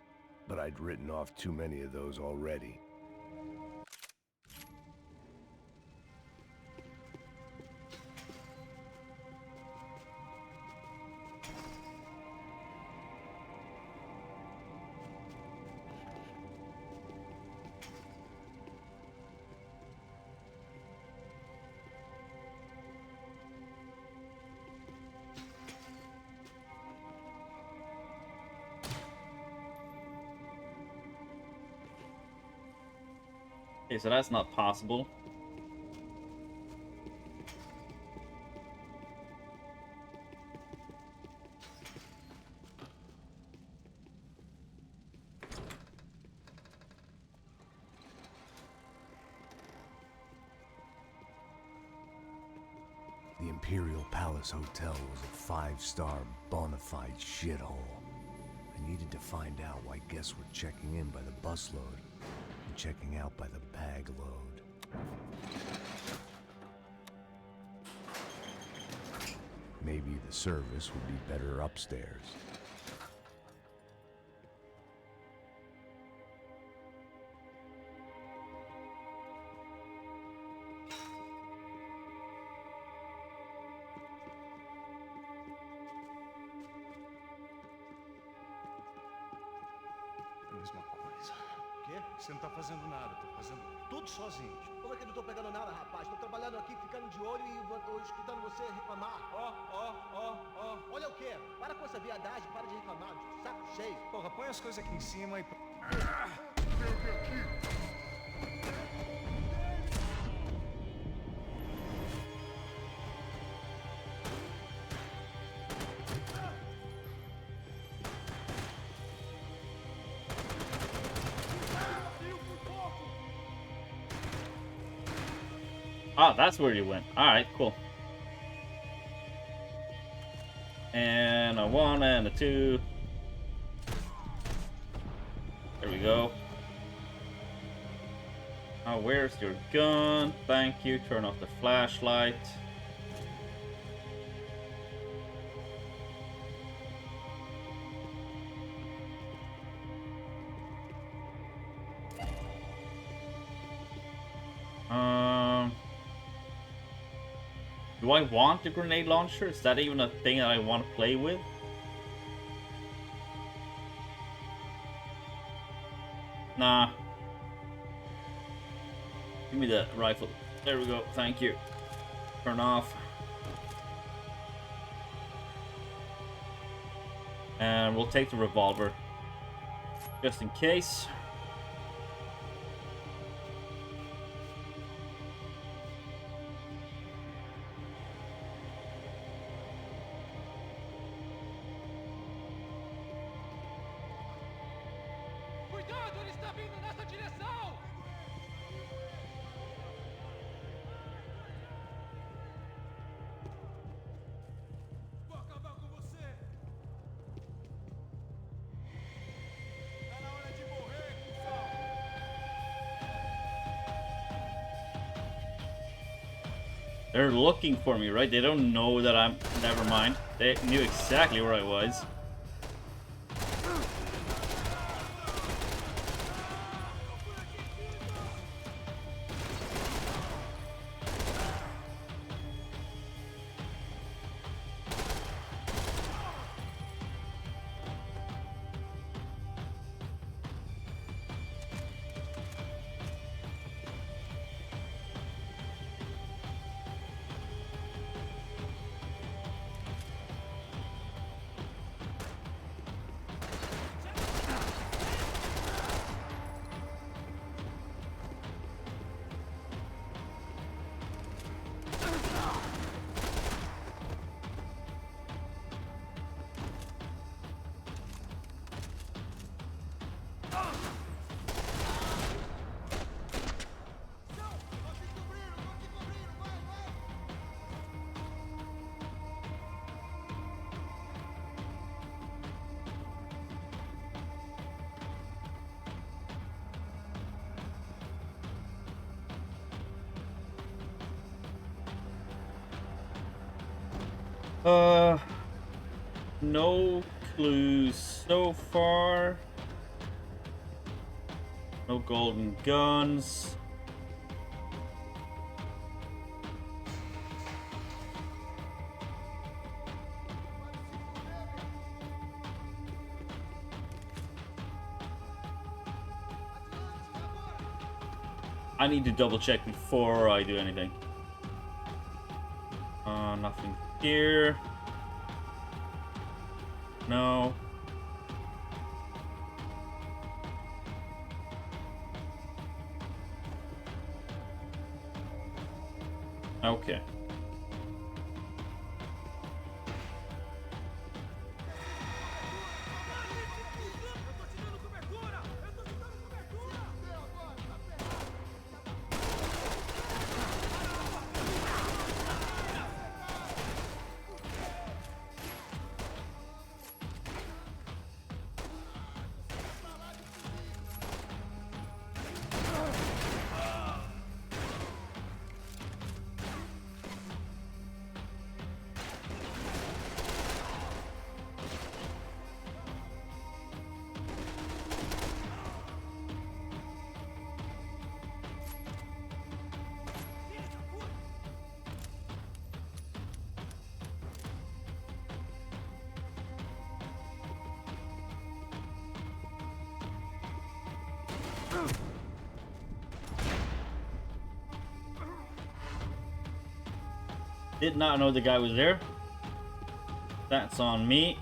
but I'd written off too many of those already. Okay, so that's not possible. The Imperial Palace Hotel was a five-star, bona fide shithole. I needed to find out why guests were checking in by the busload and checking out by the bag load. Maybe the service would be better upstairs. Mesma coisa. O quê? Você não tá fazendo nada, tá fazendo tudo sozinho. Como é que eu não tô pegando nada, rapaz? Tô trabalhando aqui, ficando de olho e tô escutando você reclamar. Ó. Olha o quê? Para com essa viadagem, para de reclamar. Saco cheio. Porra, põe as coisas aqui em cima e... Ah, that's where you went. Alright, cool. And a 1 and a 2. There we go. Now, where's your gun? Thank you. Turn off the flashlight. Do I want the grenade launcher? Is that even a thing that I want to play with? Nah. Give me the rifle. There we go. Thank you. Turn off. And we'll take the revolver. Just in case. Cuidado, ele está vindo nessa direção! Vou acabar com você! Tá na hora de morrer, cuzão! They're looking for me, right? They don't know that I'm... Never mind. They knew exactly where I was. No clues so far. No golden guns. I need to double check before I do anything. Nothing here. No. Okay. Did not know the guy was there. That's on me.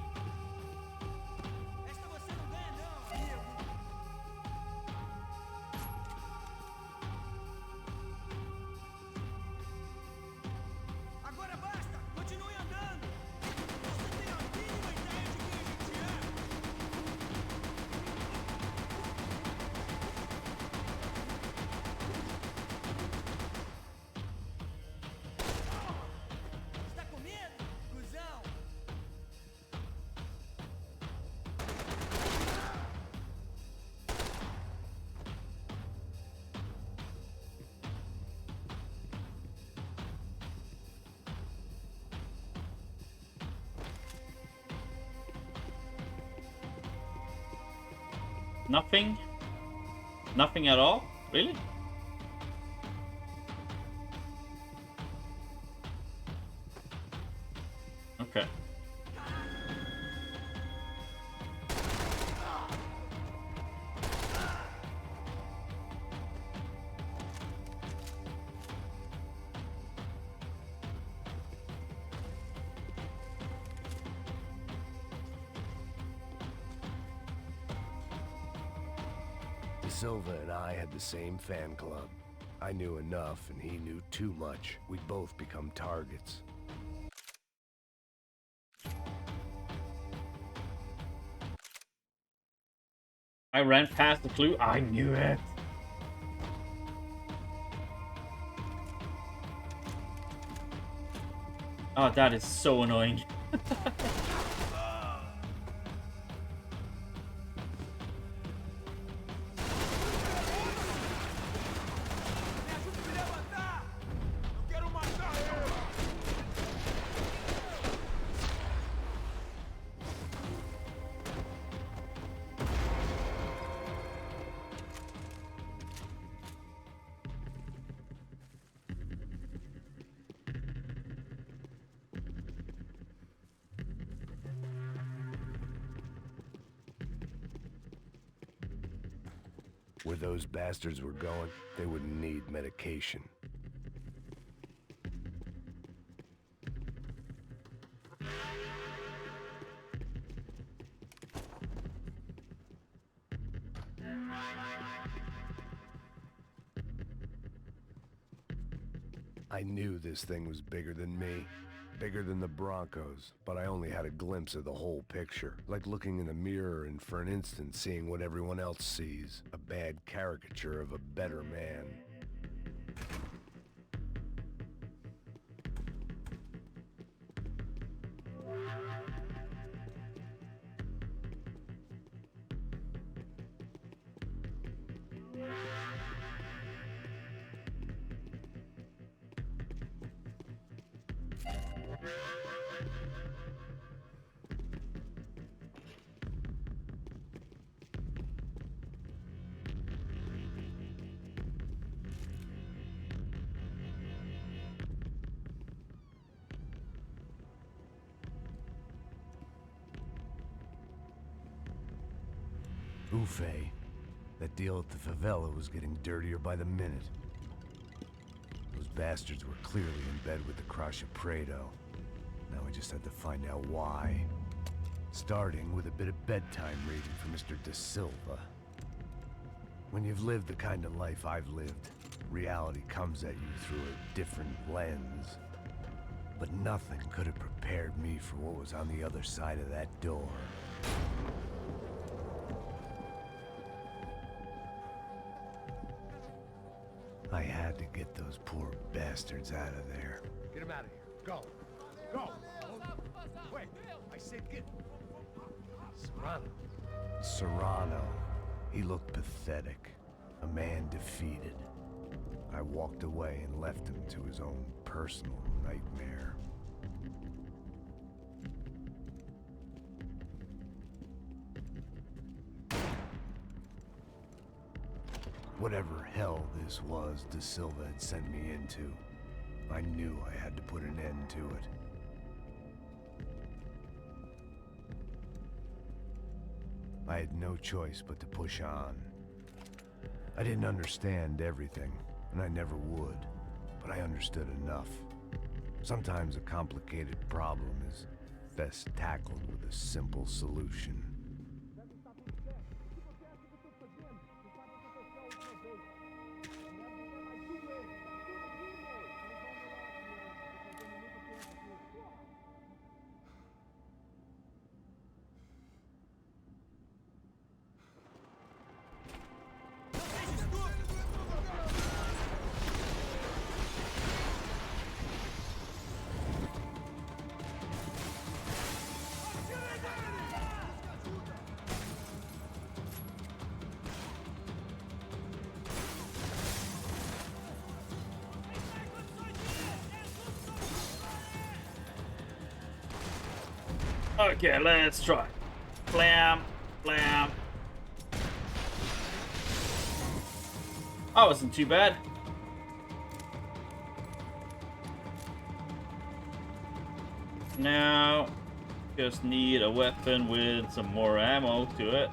Nothing? Nothing at all? Really? Okay. Silva and I had the same fan club. I knew enough and he knew too much. We'd both become targets. I ran past the clue. I knew it. Oh, that is so annoying. Where those bastards were going, they wouldn't need medication. I knew this thing was bigger than me. Bigger than the Broncos, but I only had a glimpse of the whole picture. Like looking in a mirror and for an instant seeing what everyone else sees. A bad caricature of a better man. Ufe. That deal at the favela was getting dirtier by the minute. Those bastards were clearly in bed with the Crusher Prado. Now we just had to find out why. Starting with a bit of bedtime reading for Mr. De Silva. When you've lived the kind of life I've lived, reality comes at you through a different lens. But nothing could have prepared me for what was on the other side of that door. I had to get those poor bastards out of there. Get him out of here. Go. Go. Wait. I said get... Serrano. Serrano. He looked pathetic. A man defeated. I walked away and left him to his own personal nightmare. Whatever hell this was De Silva had sent me into, I knew I had to put an end to it. I had no choice but to push on. I didn't understand everything, and I never would, but I understood enough. Sometimes a complicated problem is best tackled with a simple solution. Okay, let's try. Blam, blam. That wasn't too bad. Now, just need a weapon with some more ammo to it.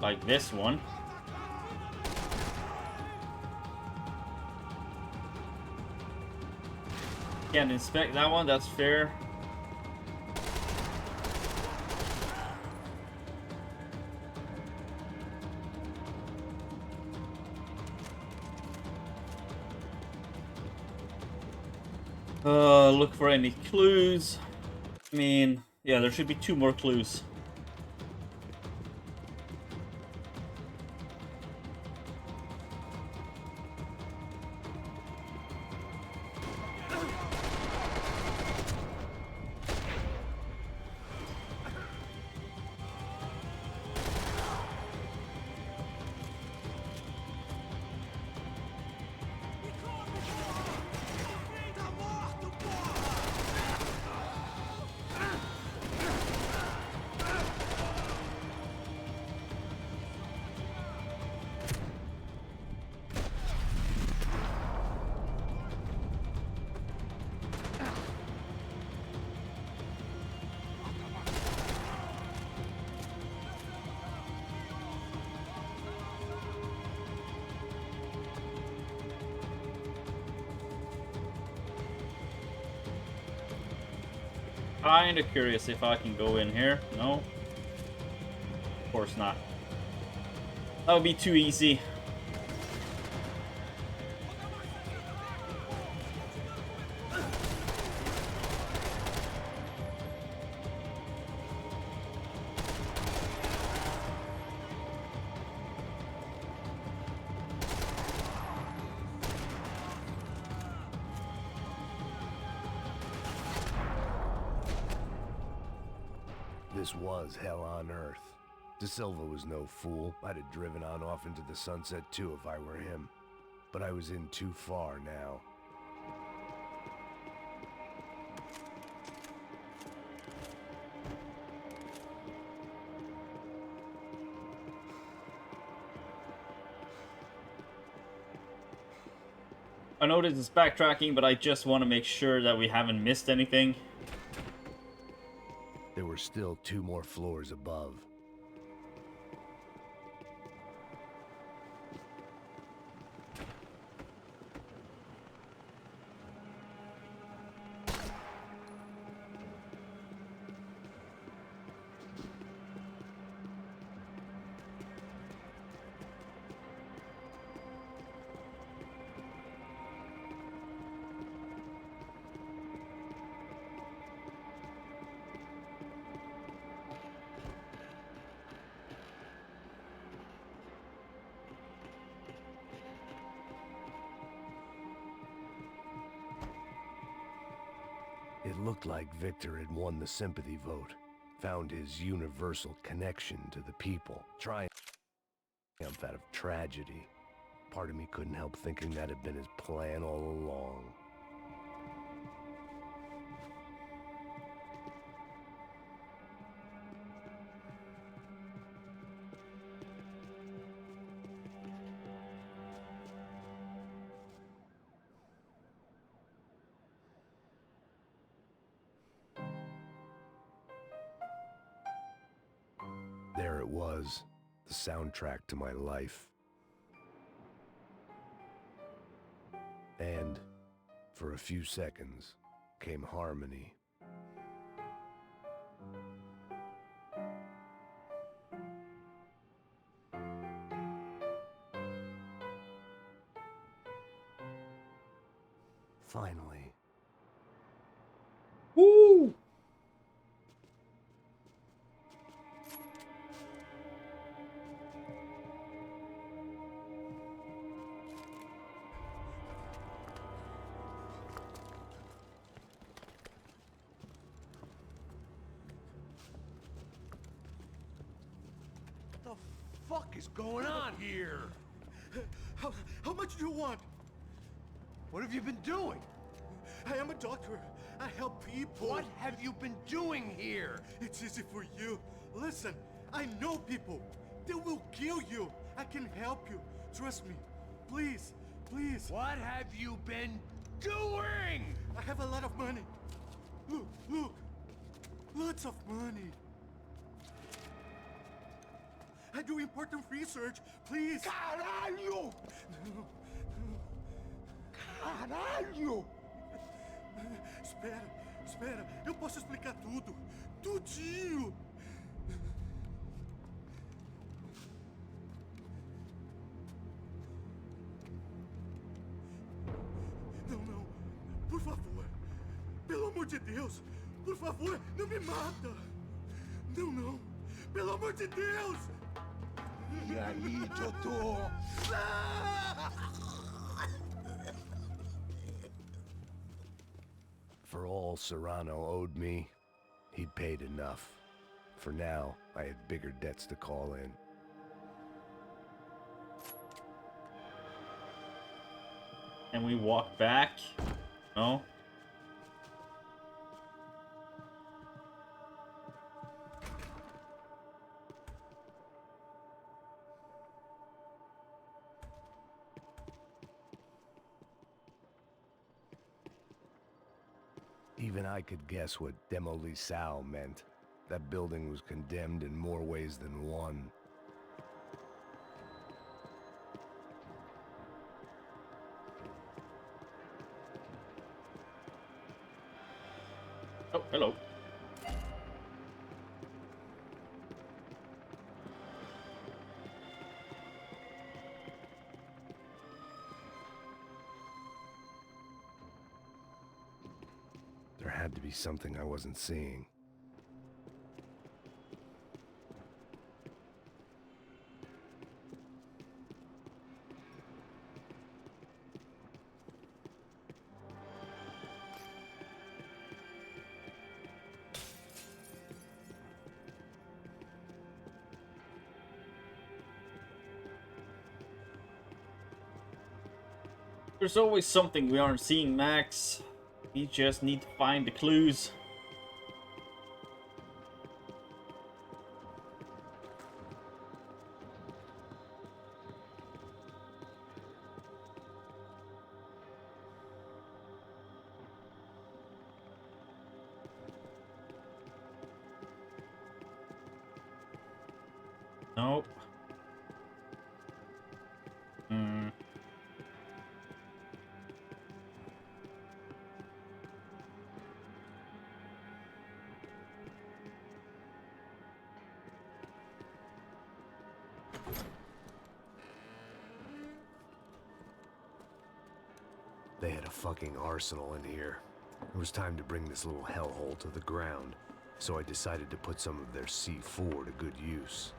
Like this one. Can't inspect that one, that's fair. Look for any clues. I mean, yeah, there should be 2 more clues. Kinda curious if I can go in here. No? Of course not. That would be too easy. This was hell on earth. De Silva was no fool. I'd have driven on off into the sunset too if I were him. But I was in too far now. I know this is backtracking, but I just want to make sure that we haven't missed anything. There were still 2 more floors above. It looked like Victor had won the sympathy vote, found his universal connection to the people, triumph out of tragedy. Part of me couldn't help thinking that had been his plan all along. There it was, the soundtrack to my life. And, for a few seconds, came harmony. Finally. Woo! What the fuck is going on here? How much do you want? What have you been doing? I am a doctor. I help people. What have you been doing here? It's easy for you. Listen, I know people. They will kill you. I can help you. Trust me. Please, please. What have you been doing? I have a lot of money. Look, look. Lots of money. I do important research. Please. Caralho! No. Caralho! Espera, espera. Eu posso explicar tudo. Tudinho. Não, não. Por favor. Pelo amor de Deus. Por favor, não me mata. Não, não. Pelo amor de Deus. E aí, doutor? For all Serrano owed me, he'd paid enough. For now, I had bigger debts to call in. And we walk back? No? Even I could guess what Demolisal meant. That building was condemned in more ways than one. Oh, hello. There had to be something I wasn't seeing. There's always something we aren't seeing, Max. We just need to find the clues. Nope. Hmm. They had a fucking arsenal in here. It was time to bring this little hellhole to the ground, so I decided to put some of their C4 to good use.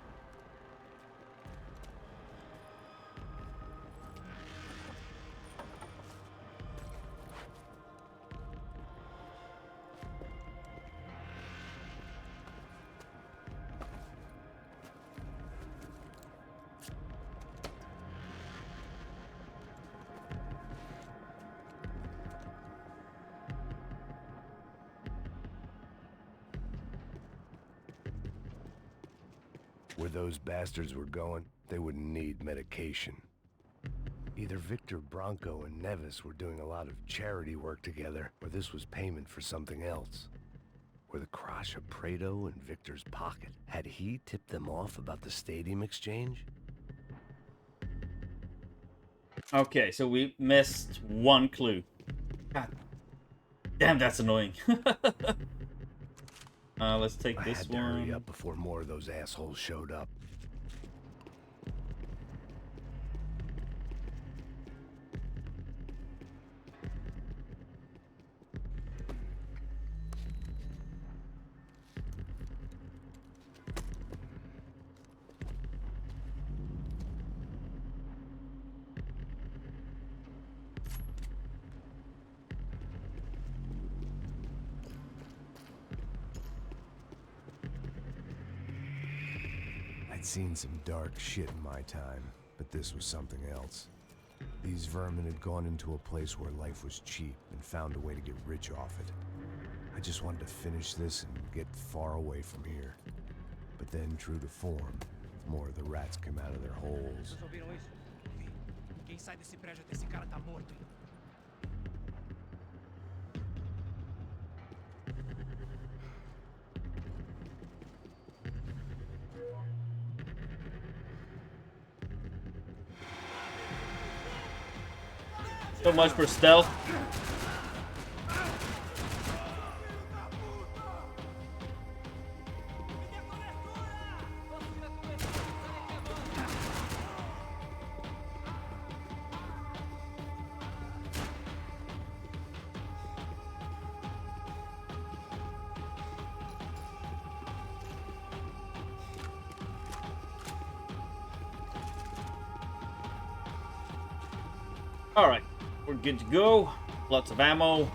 Where those bastards were going, they wouldn't need medication. Either Victor Bronco and Nevis were doing a lot of charity work together, or this was payment for something else. Were the Crash of Prado in Victor's pocket? Had he tipped them off about the stadium exchange? Okay, so we missed one clue. God damn, that's annoying. Let's take I this had to one. hurry up before more of those assholes showed up. I'd seen some dark shit in my time, but this was something else. These vermin had gone into a place where life was cheap and found a way to get rich off it. I just wanted to finish this and get far away from here. But then, true to form, more of the rats came out of their holes. Vocês ouviram isso? Vi. Quem sai desse prédio até esse cara tá morto, hein? So much for stealth. All right, we're good to go. Lots of ammo.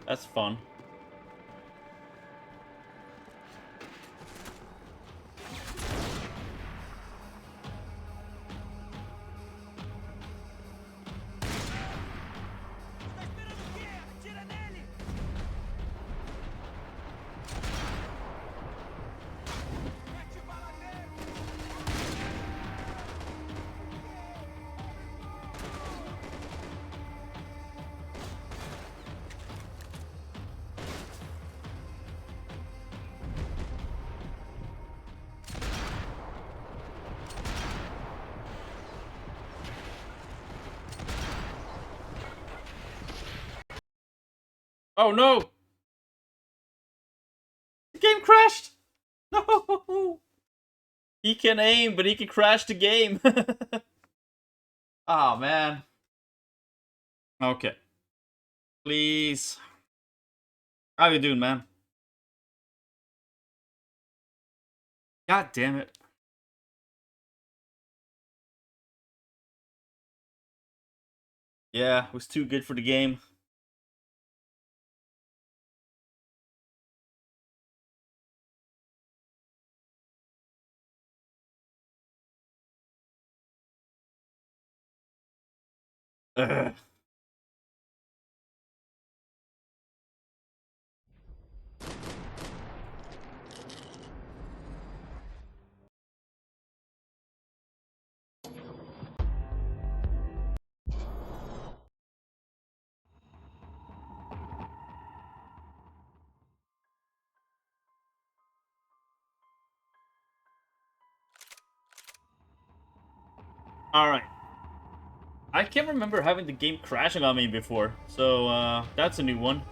That's fun. Oh no! The game crashed! No! He can aim, but he can crash the game. Oh man. Okay. Please. How you doing, man? God damn it. Yeah, it was too good for the game. Ugh. Alright. I can't remember having the game crashing on me before, so that's a new one.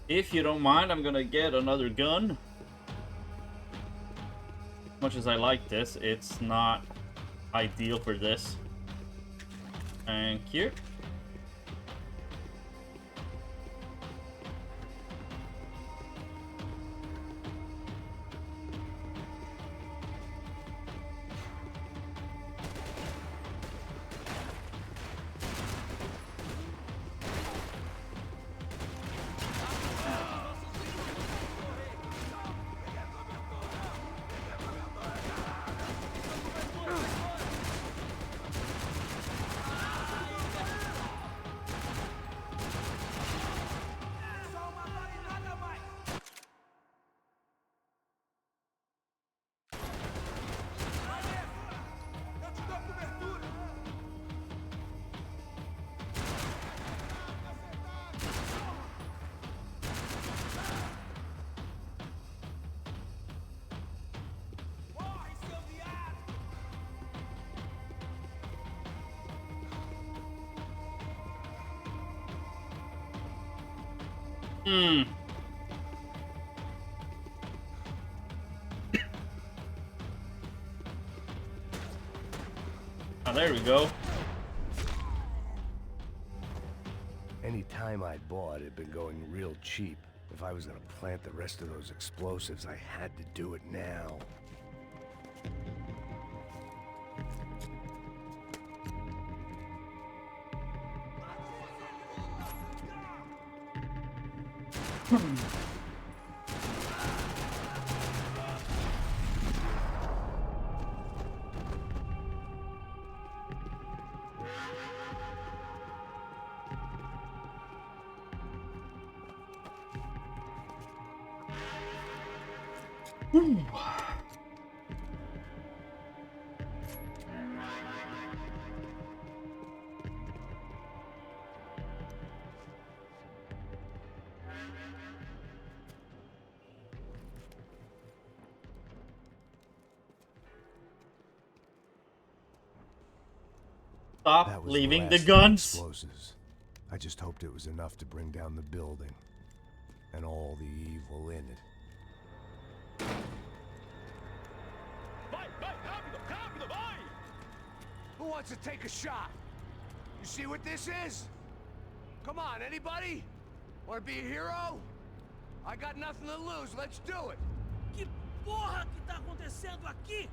If you don't mind, I'm gonna get another gun. As much as I like this, it's not ideal for this. Thank you. Oh, there we go. Any time I bought had been going real cheap. If I was gonna plant the rest of those explosives, I had to do it now. Stop leaving the guns. Explosives. I just hoped it was enough to bring down the building and all the evil in it. Who wants to take a shot? You see what this is? Come on, anybody? Want to be a hero? I got nothing to lose. Let's do it. Que porra que tá acontecendo aqui?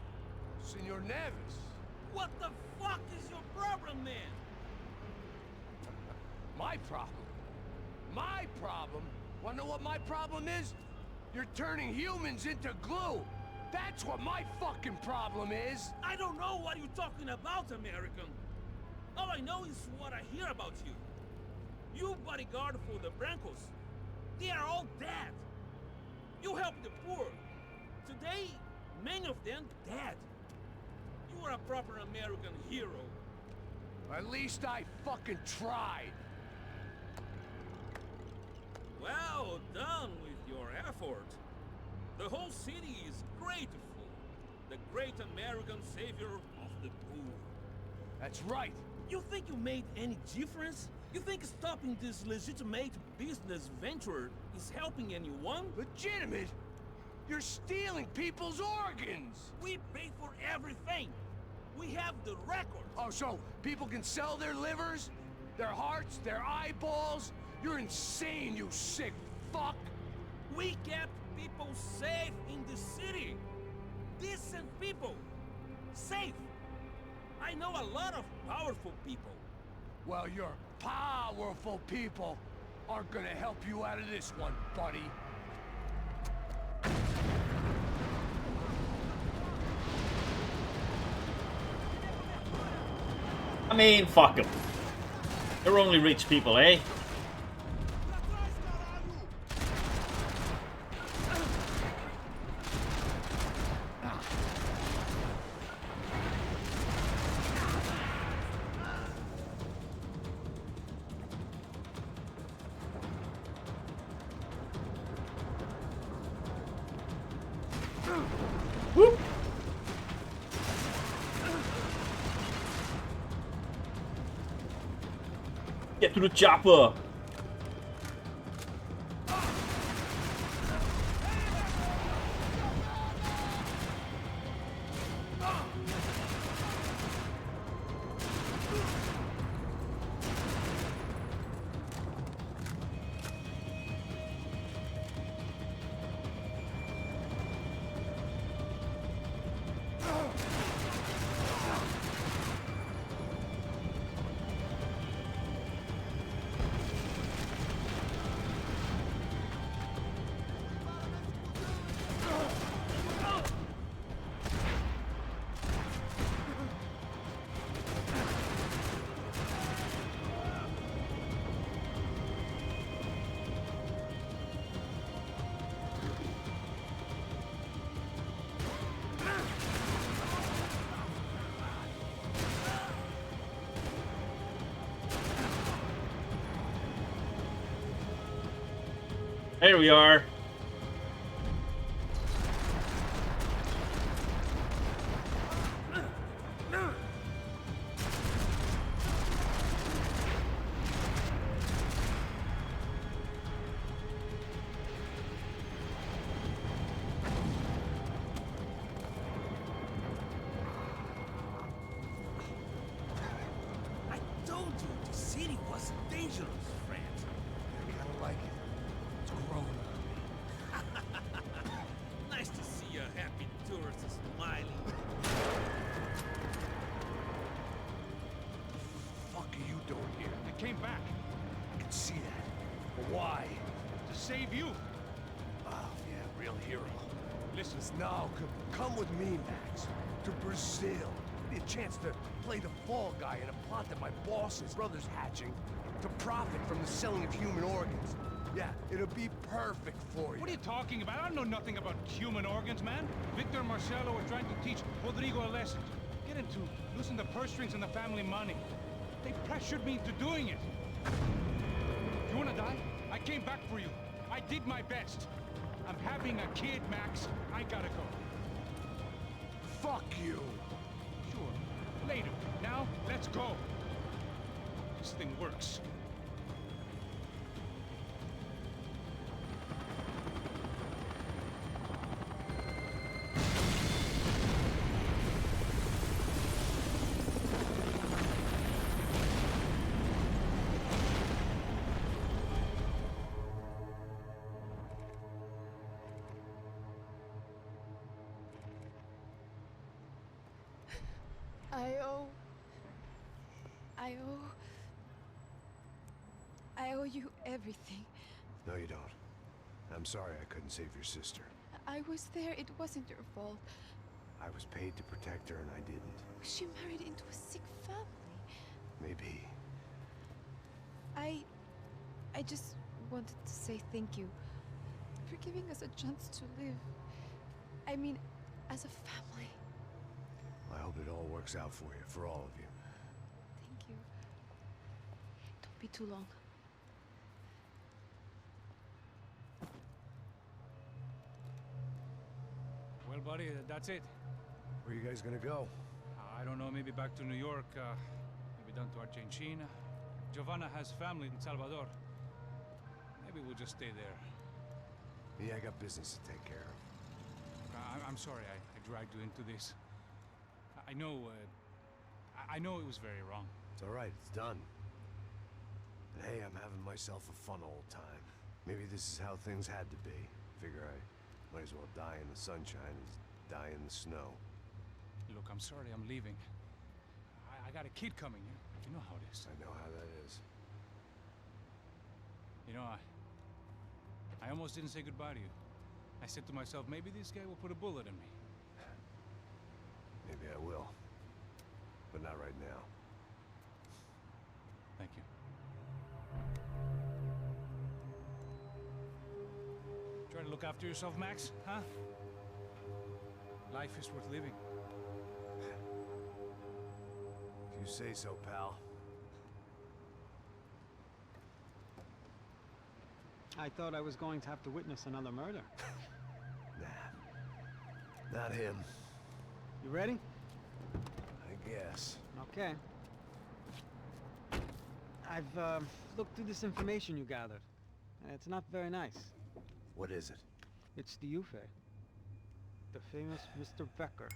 Senor Neves. What the fuck is your problem, man? My problem? My problem? Wanna know what my problem is? You're turning humans into glue. That's what my fucking problem is. I don't know what you're talking about, American. All I know is what I hear about you. You bodyguard for the Brancos. They are all dead. You help the poor. Today, many of them dead. You are a proper American hero. At least I fucking tried. Well done with your effort. The whole city is grateful. The great American savior of the poor. That's right. You think you made any difference? You think stopping this legitimate business venture is helping anyone? Legitimate? You're stealing people's organs! We pay for everything! We have the record! Oh, so people can sell their livers? Their hearts? Their eyeballs? You're insane, you sick fuck! We kept people safe in the city! Decent people! Safe! I know a lot of powerful people. Well, your powerful people aren't gonna help you out of this one, buddy. I mean, fuck them. They're only rich people, eh? Whoop. Get to the chopper. There we are. I told you the city was dangerous, friend. I kinda like it. It's growing on me. Nice to see a happy tourist smiling. What the fuck are you doing here? I came back I can see that. But why? to save you. Oh, yeah, real hero. Listen, Now, come with me, Max. To Brazil. Be a chance to play the fall guy in a plot that my boss's brother's hatching to profit from the selling of human organs. Yeah, it'll be perfect for you. what are you talking about? I know nothing about human organs, man. Victor and Marcelo were trying to teach Rodrigo a lesson. Get him to loosen the purse strings and the family money. They pressured me into doing it. You wanna die? I came back for you. I did my best. I'm having a kid, Max. I gotta go. Fuck you. Sure, later. Now, let's go. This thing works. I owe you everything. No, you don't. I'm sorry I couldn't save your sister. I was there. It wasn't your fault. I was paid to protect her and I didn't. She married into a sick family. Maybe. I just wanted to say thank you for giving us a chance to live. I mean, as a family. I hope it all works out for you, for all of you. Thank you. Don't be too long. Well, buddy, that's it. Where you guys gonna go? I don't know, maybe back to New York, maybe down to Argentina. Giovanna has family in Salvador. Maybe we'll just stay there. Yeah, I got business to take care of. I'm sorry I dragged you into this. I know it was very wrong. It's all right, it's done. And hey, I'm having myself a fun old time. Maybe this is how things had to be. Figure I might as well die in the sunshine as die in the snow. Look, I'm sorry I'm leaving. I got a kid coming. You know how it is. I know how that is. You know, I almost didn't say goodbye to you. I said to myself, maybe this guy will put a bullet in me. Maybe I will. But not right now. Thank you. Try to look after yourself, Max, huh? Life is worth living. If you say so, pal. I thought I was going to have to witness another murder. Nah. Not him. You ready? I guess. Okay. I've looked through this information you gathered. It's not very nice. What is it? It's the Ufe. The famous Mr. Becker.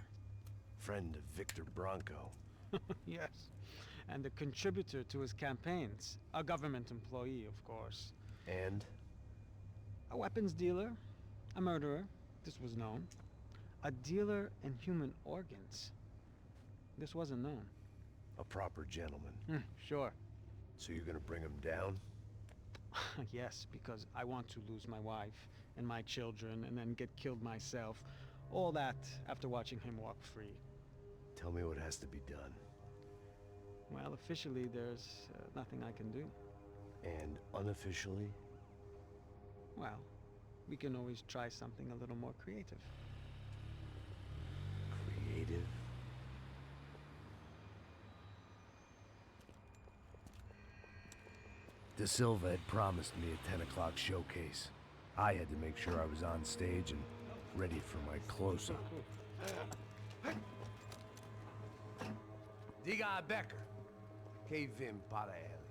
Friend of Victor Bronco. Yes. And a contributor to his campaigns. A government employee, of course. And? A weapons dealer. A murderer. This was known. A dealer in human organs. This wasn't known. A proper gentleman. Sure. So you're gonna bring him down? Yes, because I want to lose my wife and my children and then get killed myself. All that after watching him walk free. Tell me what has to be done. Well, officially there's nothing I can do. And unofficially? Well, we can always try something a little more creative. Creative? De Silva had promised me a 10 o'clock showcase. I had to make sure I was on stage and ready for my close-up. Diga a Becker. Que vim para ele.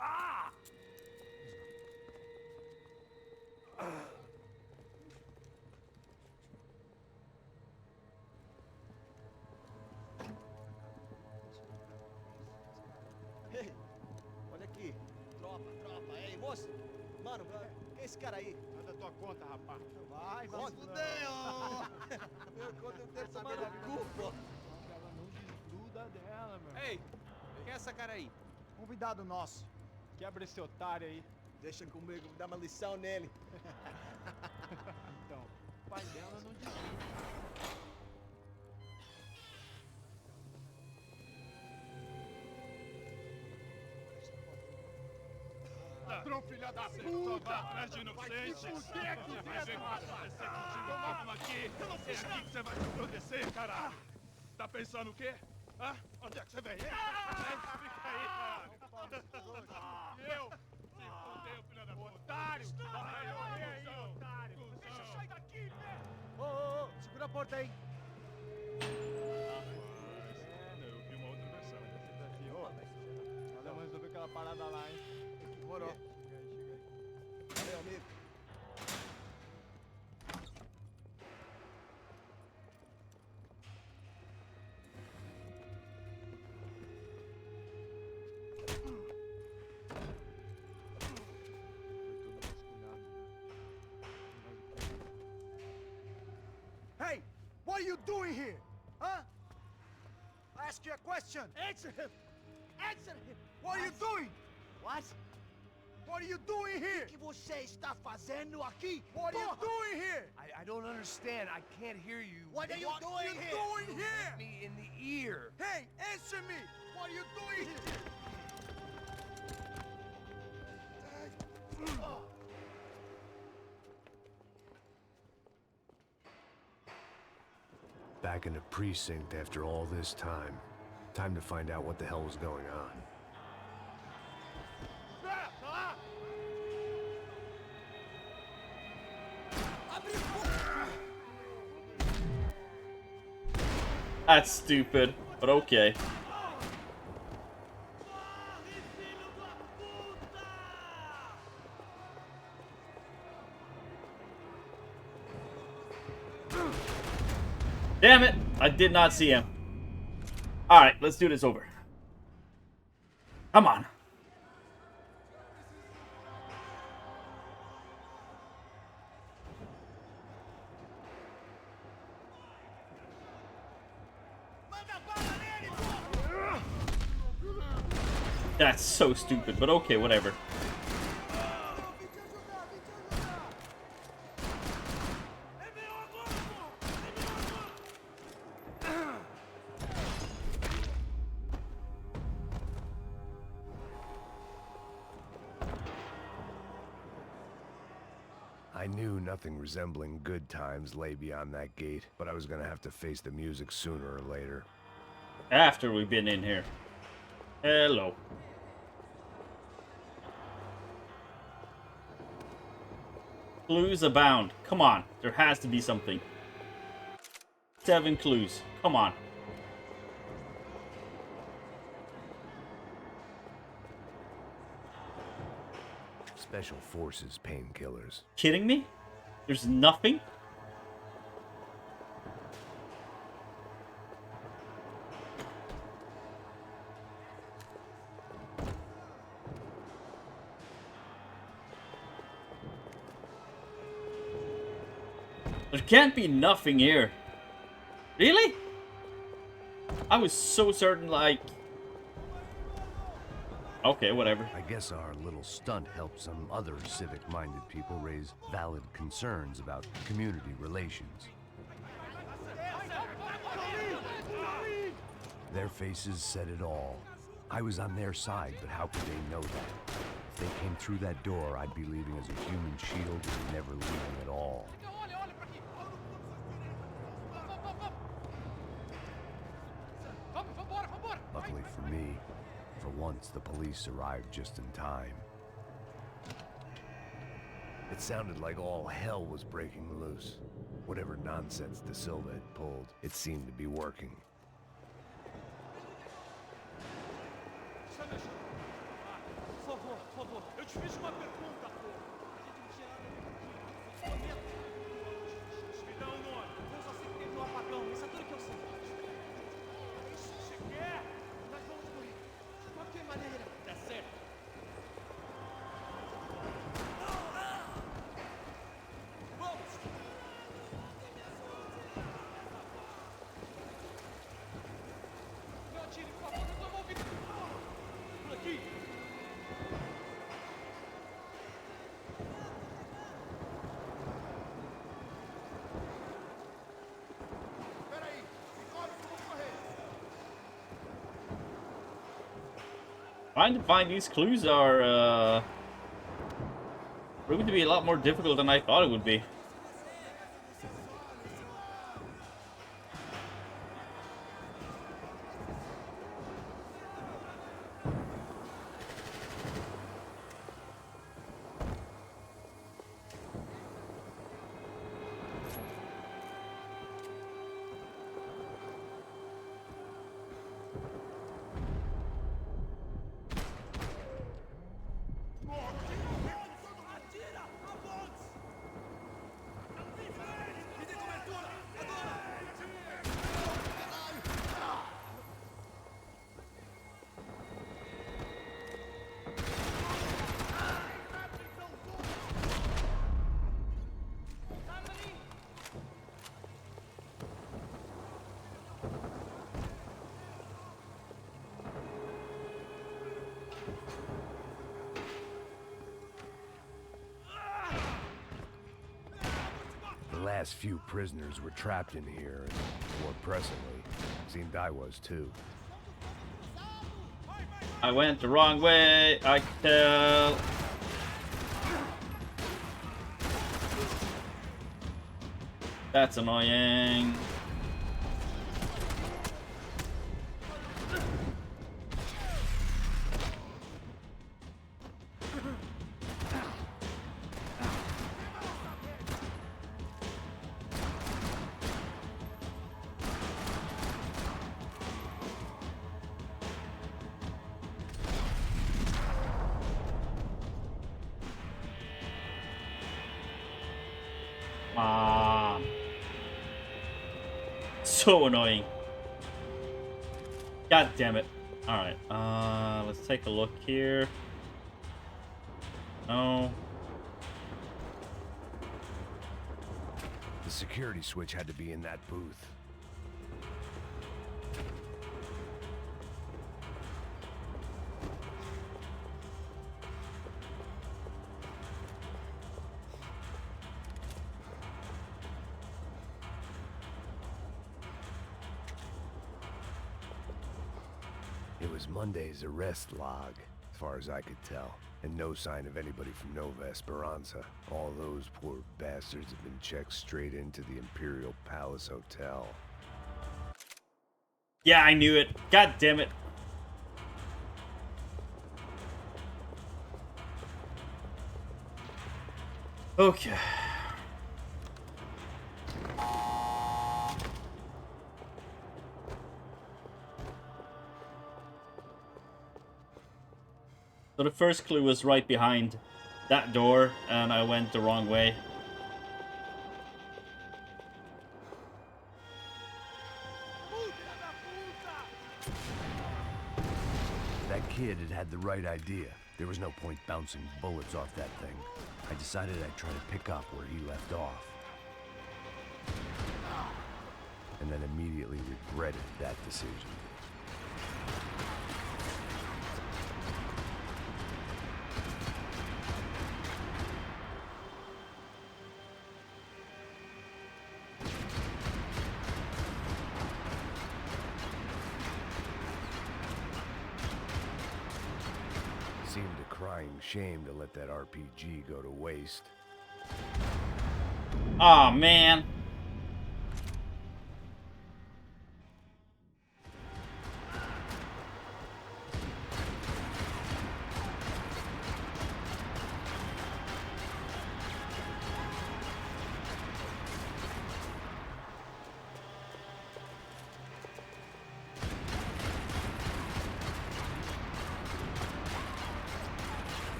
Ah! Ei, olha aqui. Tropa. Ei, moço. Mano, quem é esse cara aí? Manda tua conta, rapaz. Vai se fuder, Meu conta eu quero saber da culpa. Ela não desgruda dela, meu. Ei, quem é essa cara aí? Convidado nosso. Quebra esse otário aí. Deixa comigo, dá uma lição nele. Então, o pai dela não desgruda. Ladrão, filha da puta! Atrás de inocente! Vai ver o que vai acontecer contigo mesmo aqui! É aqui que você vai se proteger, caralho! Tá pensando o quê? Hã? Onde é que você vem? Fica aí, caralho! Eu? Se fodeu, filha da puta! Otário! Vai morrer aí, otário! Deixa eu sair daqui, né? Ô, segura a porta aí. Eu vi uma outra versão. Valeu, mas resolver aquela parada lá, hein? Demorou. Chega aí. Valeu, amigo. Hey, what are you doing here? Huh? I ask you a question. Answer him. Answer him. What are you doing? What? What are you doing here? O que você está fazendo aqui? What are you doing here? I don't understand. I can't hear you. What are you doing here? Doing here? Me in the ear. Hey, answer me. What are you doing here? Back in the precinct after all this time. Time to find out what the hell was going on. That's stupid, but okay. Damn it! I did not see him. Alright, let's do this over. Come on. That's so stupid, but okay, whatever. I knew nothing resembling good times lay beyond that gate, but I was gonna have to face the music sooner or later. After we've been in here. Hello. Clues abound. Come on. There has to be something. 7 clues. Come on. Special Forces painkillers. Kidding me? There's nothing? There can't be nothing here. Really? I was so certain, like... Okay, whatever. I guess our little stunt helped some other civic-minded people raise valid concerns about community relations. Their faces said it all. I was on their side, but how could they know that? If they came through that door, I'd be leaving as a human shield and never leaving at all. Luckily for me, for once the police arrived just in time. It sounded like all hell was breaking loose. Whatever nonsense De Silva had pulled, it seemed to be working. Por favor, eu te fiz uma pergunta, pô. A gente não tinha nada. Me dá um nome. Eu só sei que teve um apagão, isso é tudo que eu sei. Isso que você quer? Nós vamos morrer. De qualquer maneira. Tá certo. Vamos! Não atire, por favor, eu tô envolvido. Por aqui. Trying to find these clues are proving to be a lot more difficult than I thought it would be. The last few prisoners were trapped in here, and more pressingly, seemed I was too. I went the wrong way, I can tell. That's annoying. So annoying. God damn it. Alright, let's take a look here. No. The security switch had to be in that booth. It was Monday's arrest log, as far as I could tell. And no sign of anybody from Nova Esperanza. All those poor bastards have been checked straight into the Imperial Palace Hotel. Yeah, I knew it. God damn it. Okay. So the first clue was right behind that door, and I went the wrong way. That kid had the right idea. There was no point bouncing bullets off that thing. I decided I'd try to pick up where he left off. And then immediately regretted that decision. Seemed a crying shame to let that RPG go to waste. Aw, man.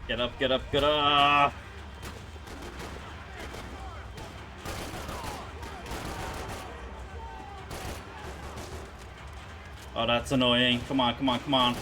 Get up, get up, get up! Oh, that's annoying. Come on, come on, come on.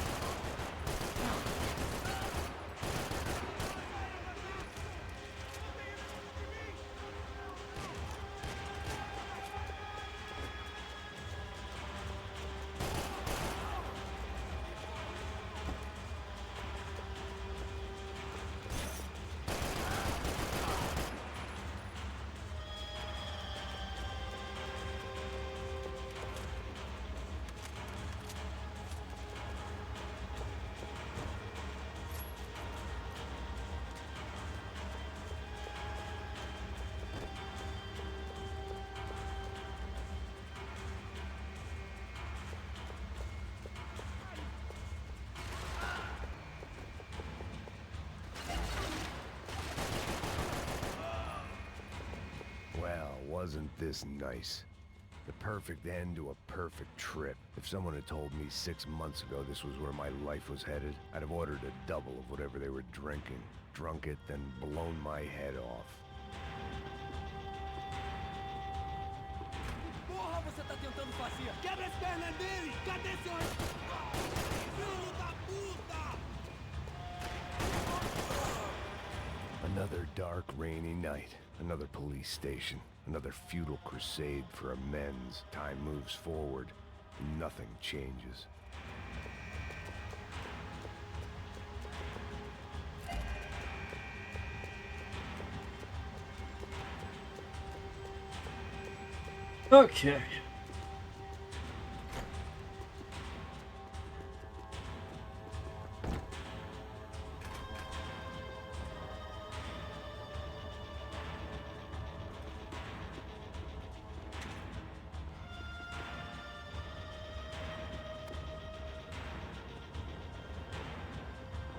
Well, wasn't this nice? The perfect end to a perfect trip. If someone had told me 6 months ago this was where my life was headed, I'd have ordered a double of whatever they were drinking. Drunk it, then blown my head off. Porra, você tá tentando fazer? Quebra as pernas dele! Cadê seu... Filho da puta! Another dark, rainy night. Another police station. Another futile crusade for amends. Time moves forward. Nothing changes. Okay.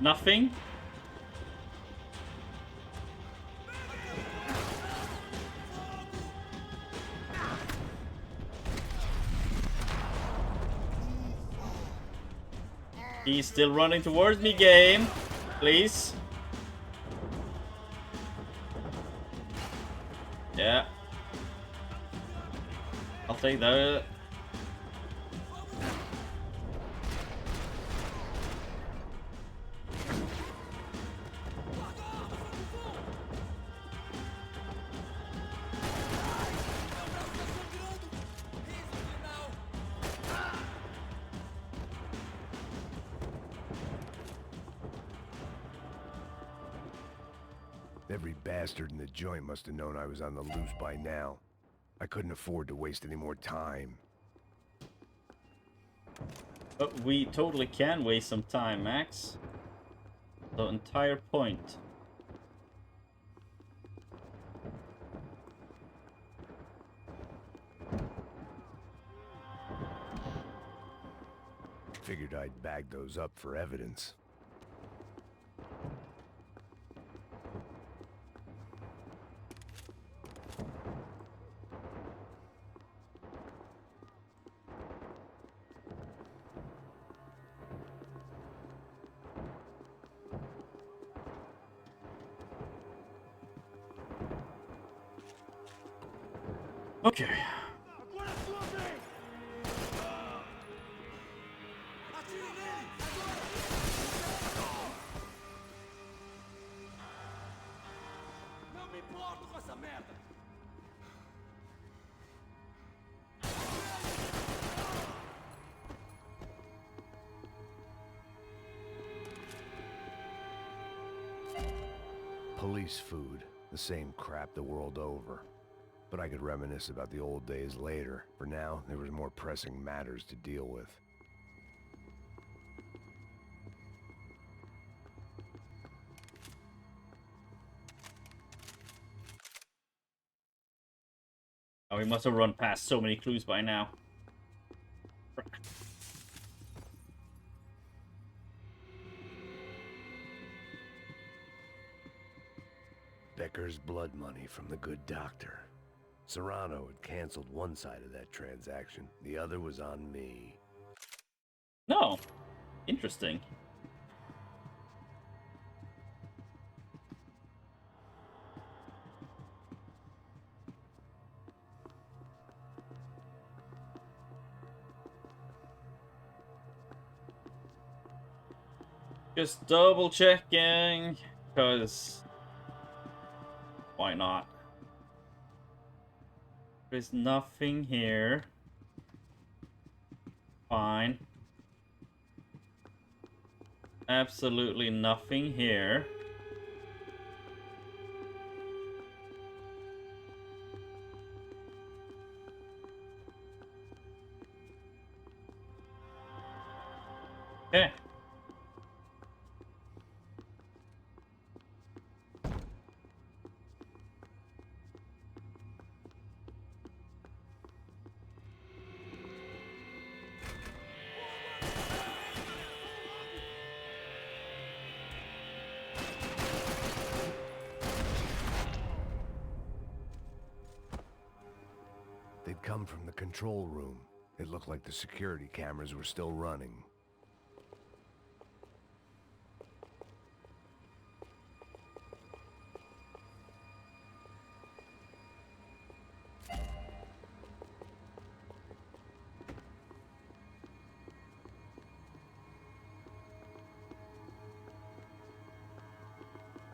Nothing? He's still running towards me, game. Please. Yeah. I'll take that. Every bastard in the joint must have known I was on the loose by now. I couldn't afford to waste any more time. But we totally can waste some time, Max. The entire point. Figured I'd bag those up for evidence. Okay. Não me importo com essa merda. Police food, the same crap the world over. But I could reminisce about the old days later. For now, there was more pressing matters to deal with. Oh, we must have run past so many clues by now. Becker's blood money from the good doctor. Serrano had canceled one side of that transaction. The other was on me. No. Interesting. Just double checking, because why not? There's nothing here. Fine. Absolutely nothing here. Okay. They'd come from the control room. It looked like the security cameras were still running.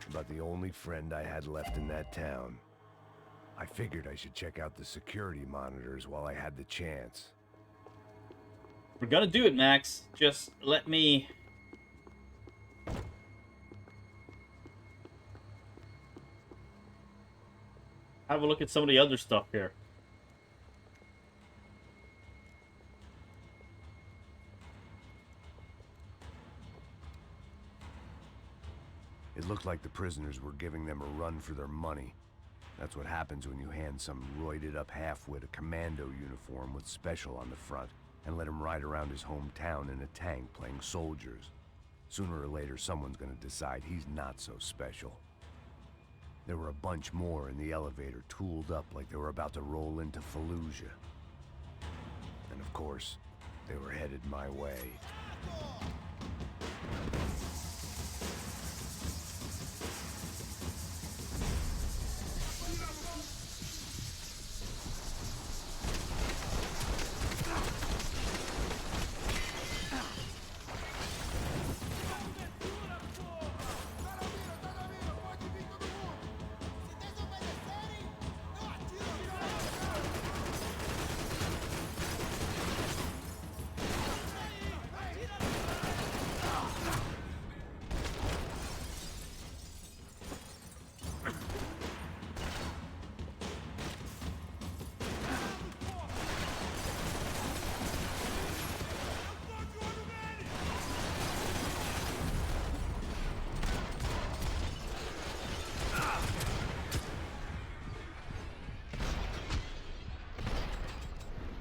About the only friend I had left in that town. I figured I should check out the security monitors while I had the chance. We're gonna do it, Max. Just let me... have a look at some of the other stuff here. It looked like the prisoners were giving them a run for their money. That's what happens when you hand some roided-up halfwit a commando uniform with special on the front and let him ride around his hometown in a tank playing soldiers. Sooner or later, someone's gonna decide he's not so special. There were a bunch more in the elevator, tooled up like they were about to roll into Fallujah. And of course, they were headed my way.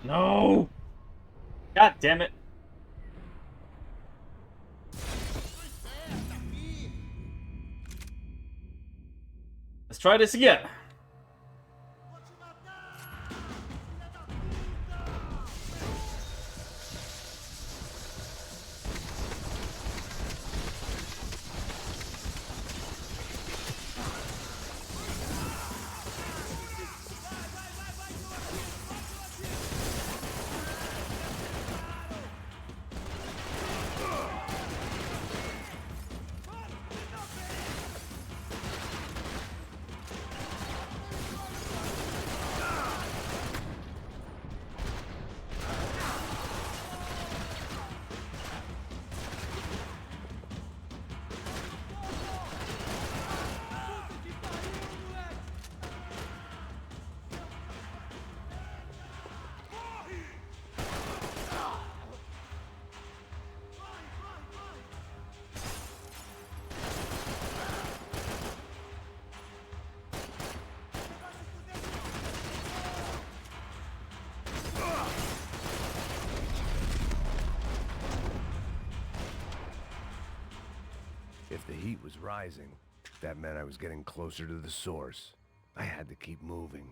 No! God damn it. Let's try this again. If the heat was rising, that meant I was getting closer to the source. I had to keep moving.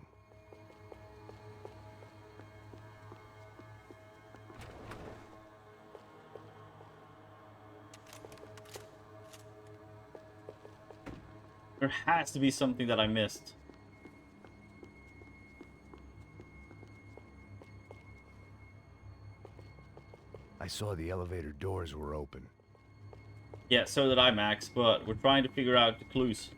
There has to be something that I missed. I saw the elevator doors were open. Yeah, so did I, Max, but we're trying to figure out the clues.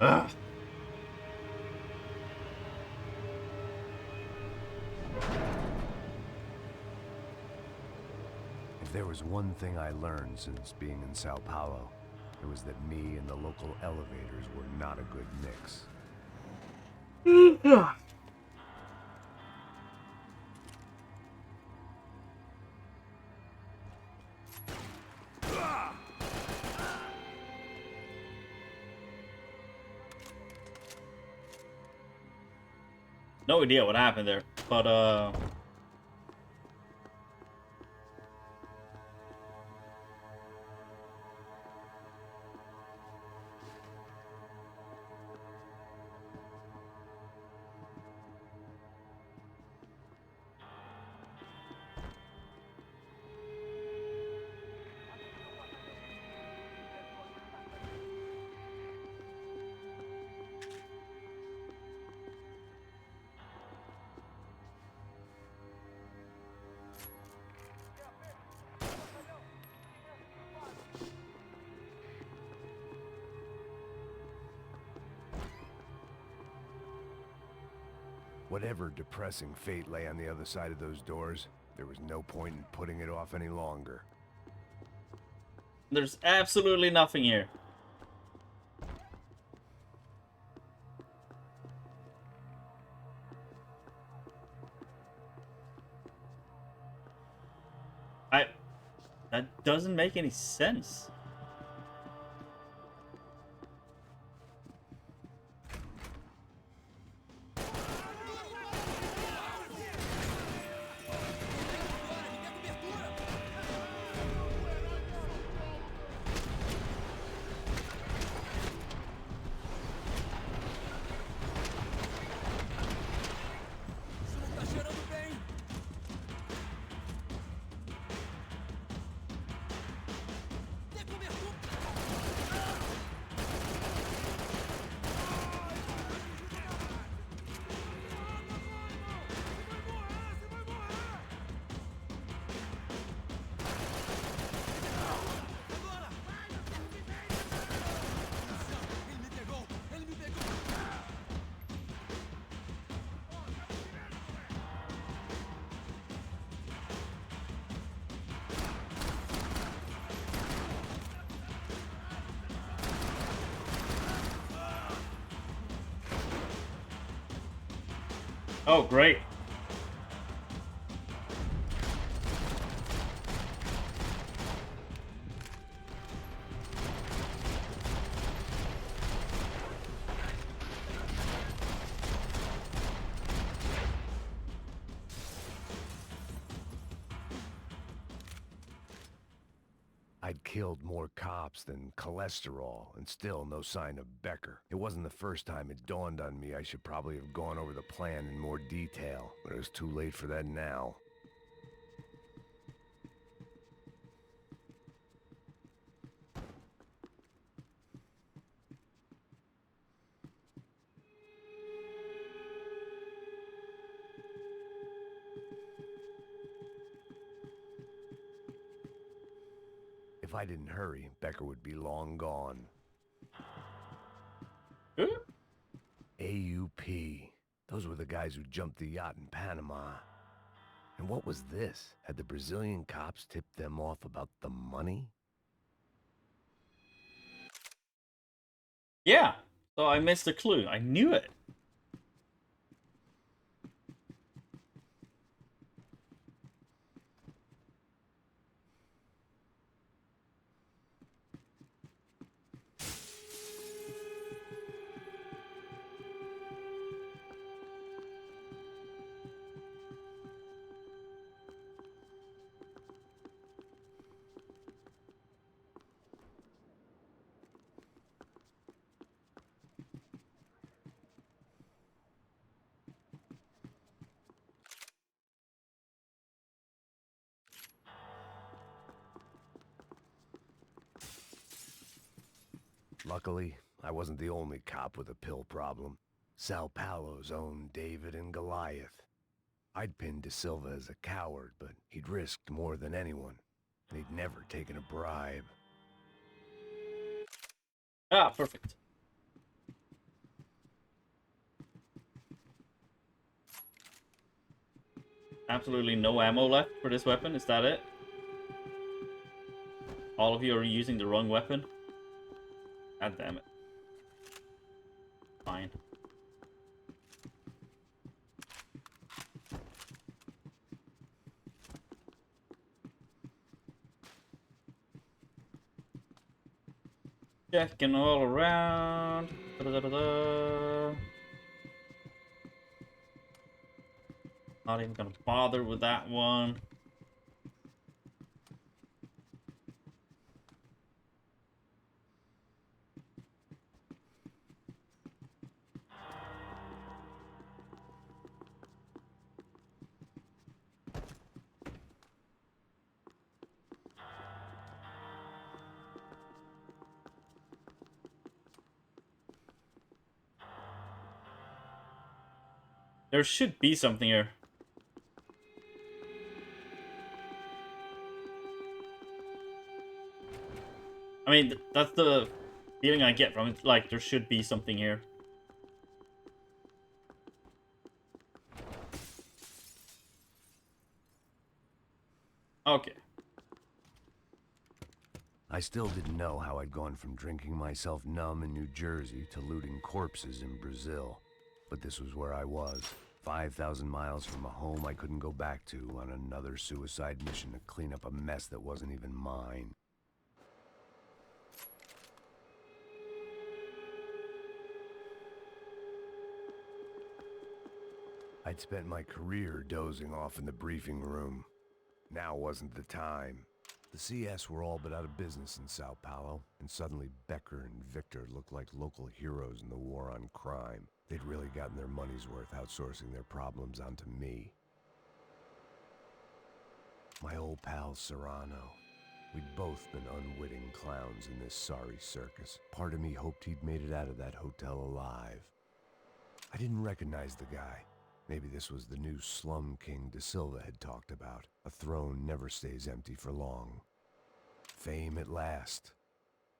Ugh. If there was one thing I learned since being in Sao Paulo, it was that me and the local elevators were not a good mix. No idea what happened there, but Whatever depressing fate lay on the other side of those doors, there was no point in putting it off any longer. there's absolutely nothing here. That doesn't make any sense. Oh, great. I'd killed more cops than cholesterol, and still no sign of Becker. It wasn't the first time it dawned on me I should probably have gone over the plan in more detail, but it was too late for that now. If I didn't hurry, Becker would be long gone. AUP. Those were the guys who jumped the yacht in Panama. And what was this? Had the Brazilian cops tipped them off about the money? Yeah. So I missed a clue. I knew it. Luckily, I wasn't the only cop with a pill problem. Sao Paulo's own David and Goliath. I'd pinned De Silva as a coward, but he'd risked more than anyone, and he'd never taken a bribe. Ah, perfect. Absolutely no ammo left for this weapon. Is that it? All of you are using the wrong weapon? God damn it. Fine. Checking all around. Da-da-da-da-da. Not even gonna bother with that one. There should be something here. I mean, that's the feeling I get from it. Like, there should be something here. Okay. I still didn't know how I'd gone from drinking myself numb in New Jersey to looting corpses in Brazil. But this was where I was, 5,000 miles from a home I couldn't go back to, on another suicide mission to clean up a mess that wasn't even mine. I'd spent my career dozing off in the briefing room. Now wasn't the time. The CS were all but out of business in Sao Paulo, and suddenly Becker and Victor looked like local heroes in the war on crime. They'd really gotten their money's worth outsourcing their problems onto me. My old pal Serrano. We'd both been unwitting clowns in this sorry circus. Part of me hoped he'd made it out of that hotel alive. I didn't recognize the guy. Maybe this was the new slum king De Silva had talked about. A throne never stays empty for long. Fame at last.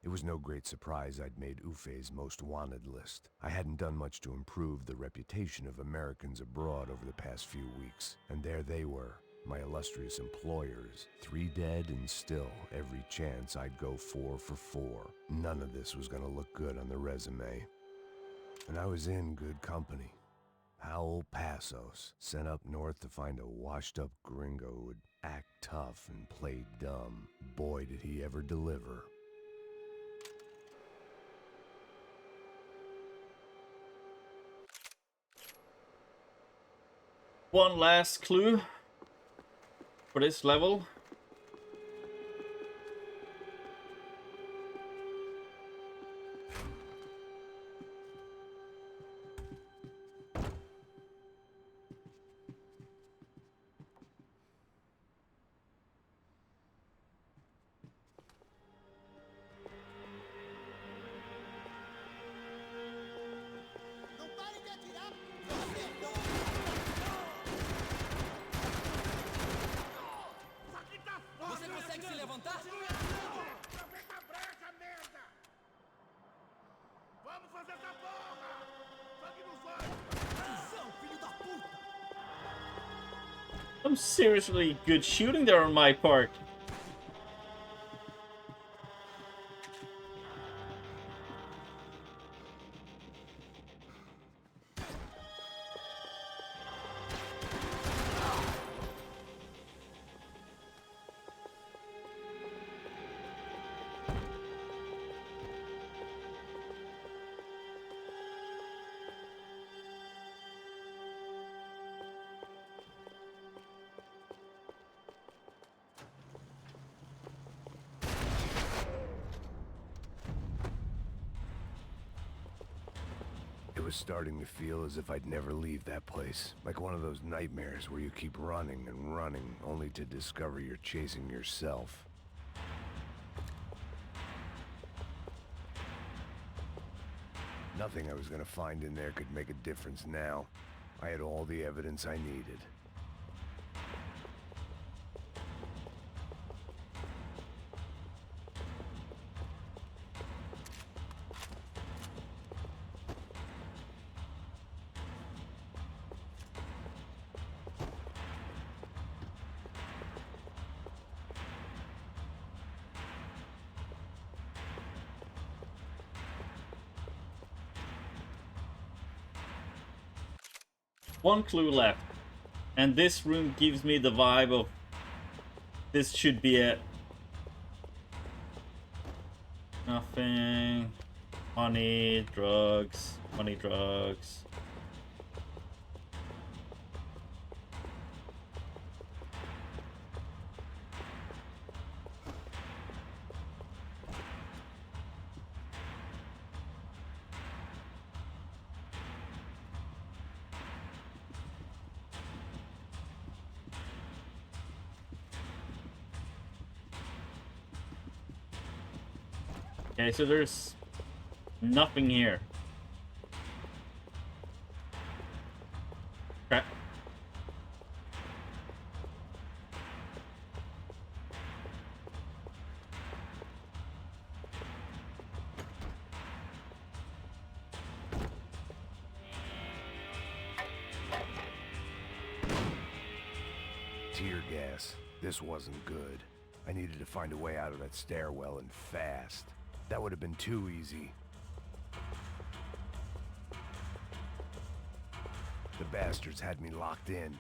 It was no great surprise I'd made Ufe's most wanted list. I hadn't done much to improve the reputation of Americans abroad over the past few weeks, and there they were, my illustrious employers, 3 dead and still every chance I'd go 4 for 4. None of this was gonna look good on the resume. And I was in good company. Howell Passos, sent up north to find a washed-up gringo who would act tough and play dumb. Boy, did he ever deliver. One last clue for this level. contar? Aproveita a brecha, merda! Vamos fazer essa porra! Sangue nos olhos! Visão, filho da puta! Some seriously good shooting there on my part. It was starting to feel as if I'd never leave that place. Like one of those nightmares where you keep running and running, only to discover you're chasing yourself. Nothing I was gonna find in there could make a difference now. I had all the evidence I needed. One clue left, and this room gives me the vibe of this should be it. Nothing. Money, drugs, money, drugs. Okay, so there's nothing here. Okay. Tear gas. This wasn't good. I needed to find a way out of that stairwell and fast. That would have been too easy. The bastards had me locked in.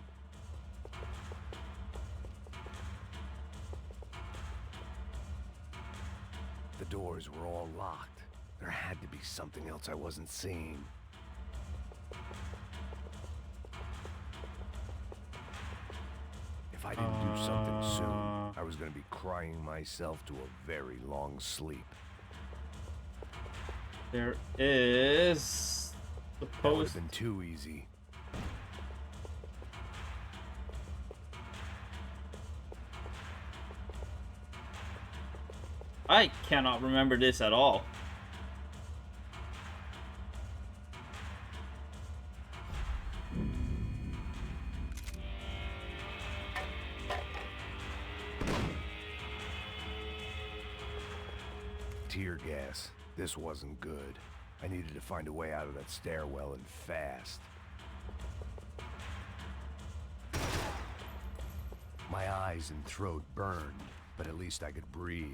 The doors were all locked. There had to be something else I wasn't seeing. If I didn't do something soon, I was going to be crying myself to a very long sleep. There is the That would post. have been too easy. I cannot remember this at all. Tear gas. This wasn't good. I needed to find a way out of that stairwell and fast. My eyes and throat burned, but at least I could breathe.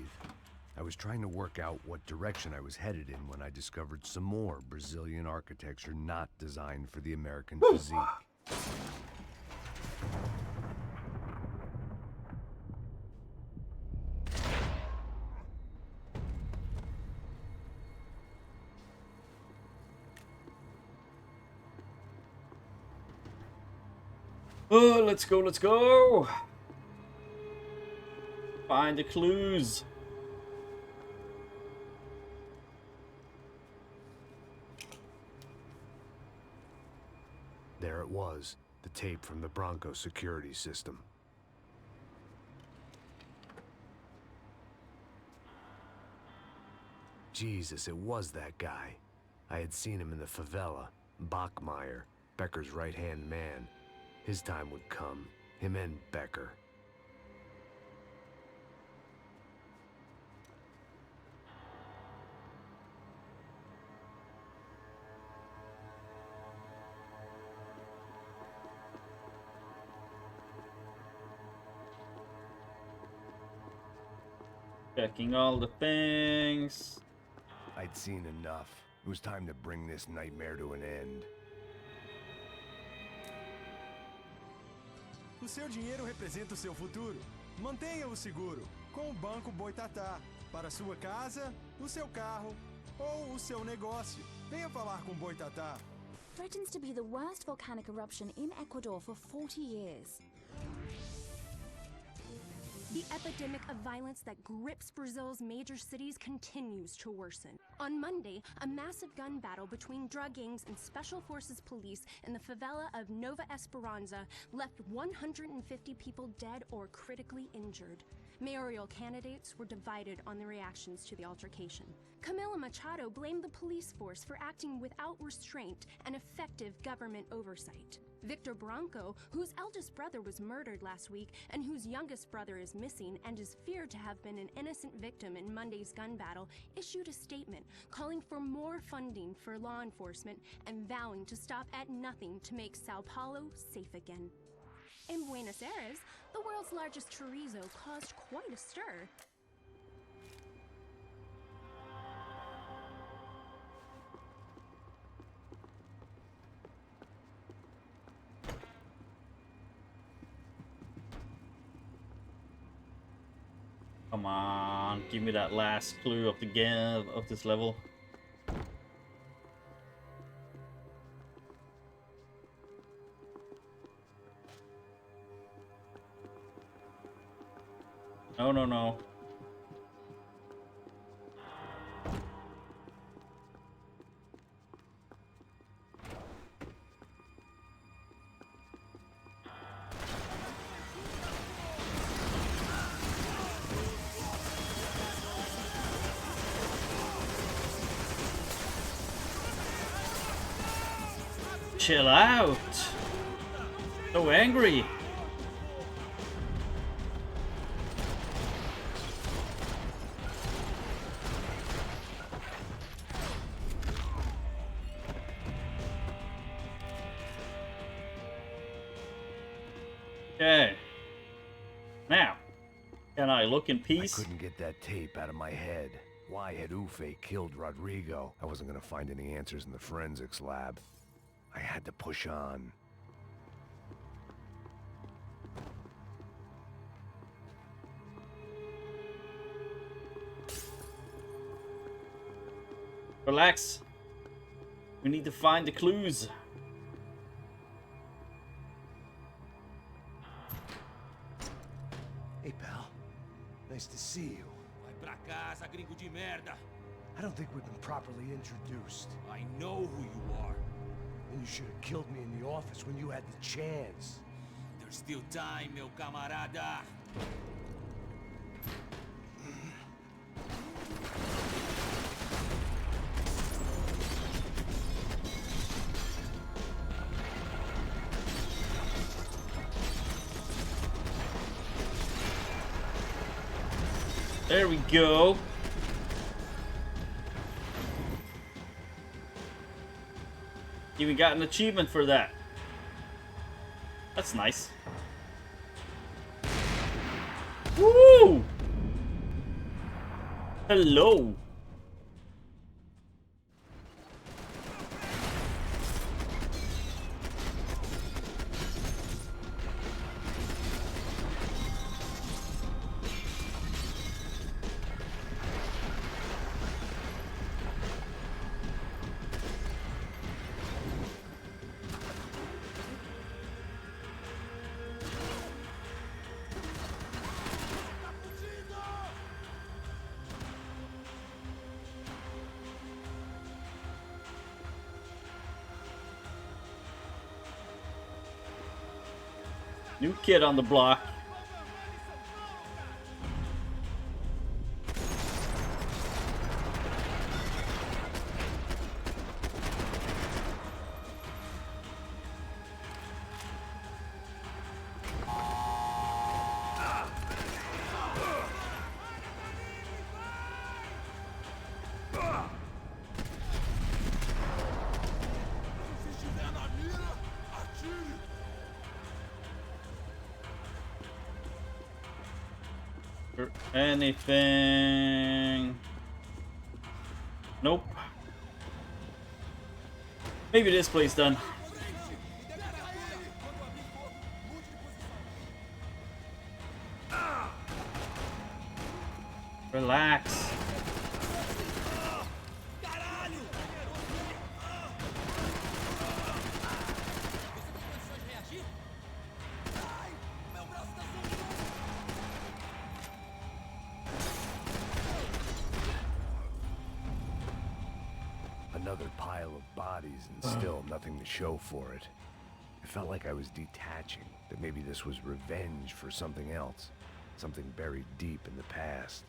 I was trying to work out what direction I was headed in when I discovered some more Brazilian architecture not designed for the American physique. Oh, let's go, let's go! Find the clues. There it was, the tape from the Bronco security system. Jesus, it was that guy. I had seen him in the favela, Bachmeyer, Becker's right-hand man. His time would come, him and Becker. Checking all the things. I'd seen enough. It was time to bring this nightmare to an end. O seu dinheiro representa o seu futuro. Mantenha-o seguro com o Banco Boitatá. Para sua casa, o seu carro ou o seu negócio. Venha falar com Boitatá. Threatens to be the worst volcanic eruption in Ecuador for 40 years. The epidemic of violence that grips Brazil's major cities continues to worsen. On Monday, a massive gun battle between drug gangs and special forces police in the favela of Nova Esperanza left 150 people dead or critically injured. Mayoral candidates were divided on the reactions to the altercation. Camila Machado blamed the police force for acting without restraint and effective government oversight. Victor Branco, whose eldest brother was murdered last week and whose youngest brother is missing and is feared to have been an innocent victim in Monday's gun battle, issued a statement calling for more funding for law enforcement and vowing to stop at nothing to make Sao Paulo safe again. In Buenos Aires, the world's largest chorizo caused quite a stir. Come on, give me that last clue of the game of this level. No, no, no. Chill out. So angry. Okay. Now, can I look in peace? I couldn't get that tape out of my head. Why had Ufe killed Rodrigo? I wasn't gonna find any answers in the forensics lab. I had to push on. Relax. We need to find the clues. Hey, pal. Nice to see you. Vai pra casa, gringo de merda. I don't think we've been properly introduced. I know who you are. And you should have killed me in the office when you had the chance. There's still time, meu camarada. There we go. Even got an achievement for that. That's nice. Woo! Hello. New kid on the block. there anything? Nope. Maybe this place then. Relax. Another pile of bodies and still nothing to show for it. It felt like I was detaching, that maybe this was revenge for something else, something buried deep in the past.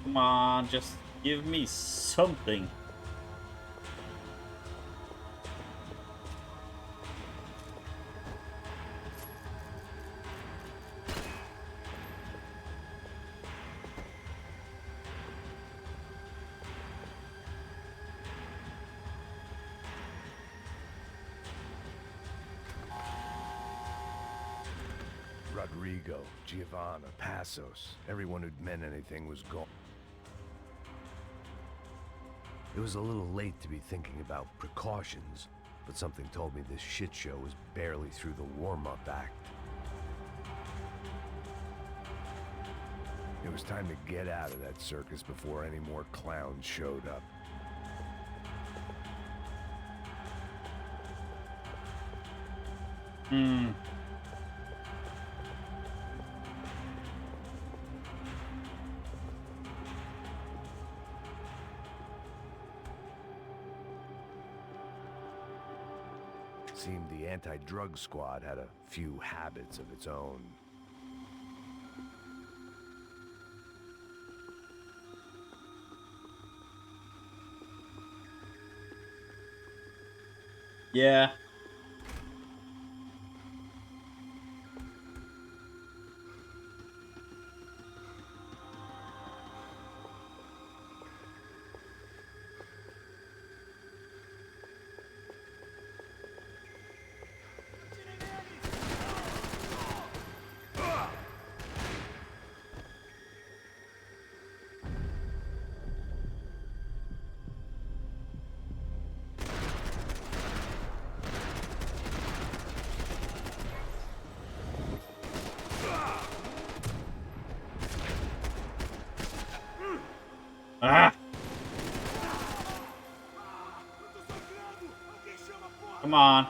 Come on, just give me something. Rodrigo, Giovanna, Passos, everyone who'd meant anything was gone. It was a little late to be thinking about precautions, but something told me this shit show was barely through the warm-up act. It was time to get out of that circus before any more clowns showed up. Seemed the anti-drug squad had a few habits of its own. Yeah. Ah! Come on.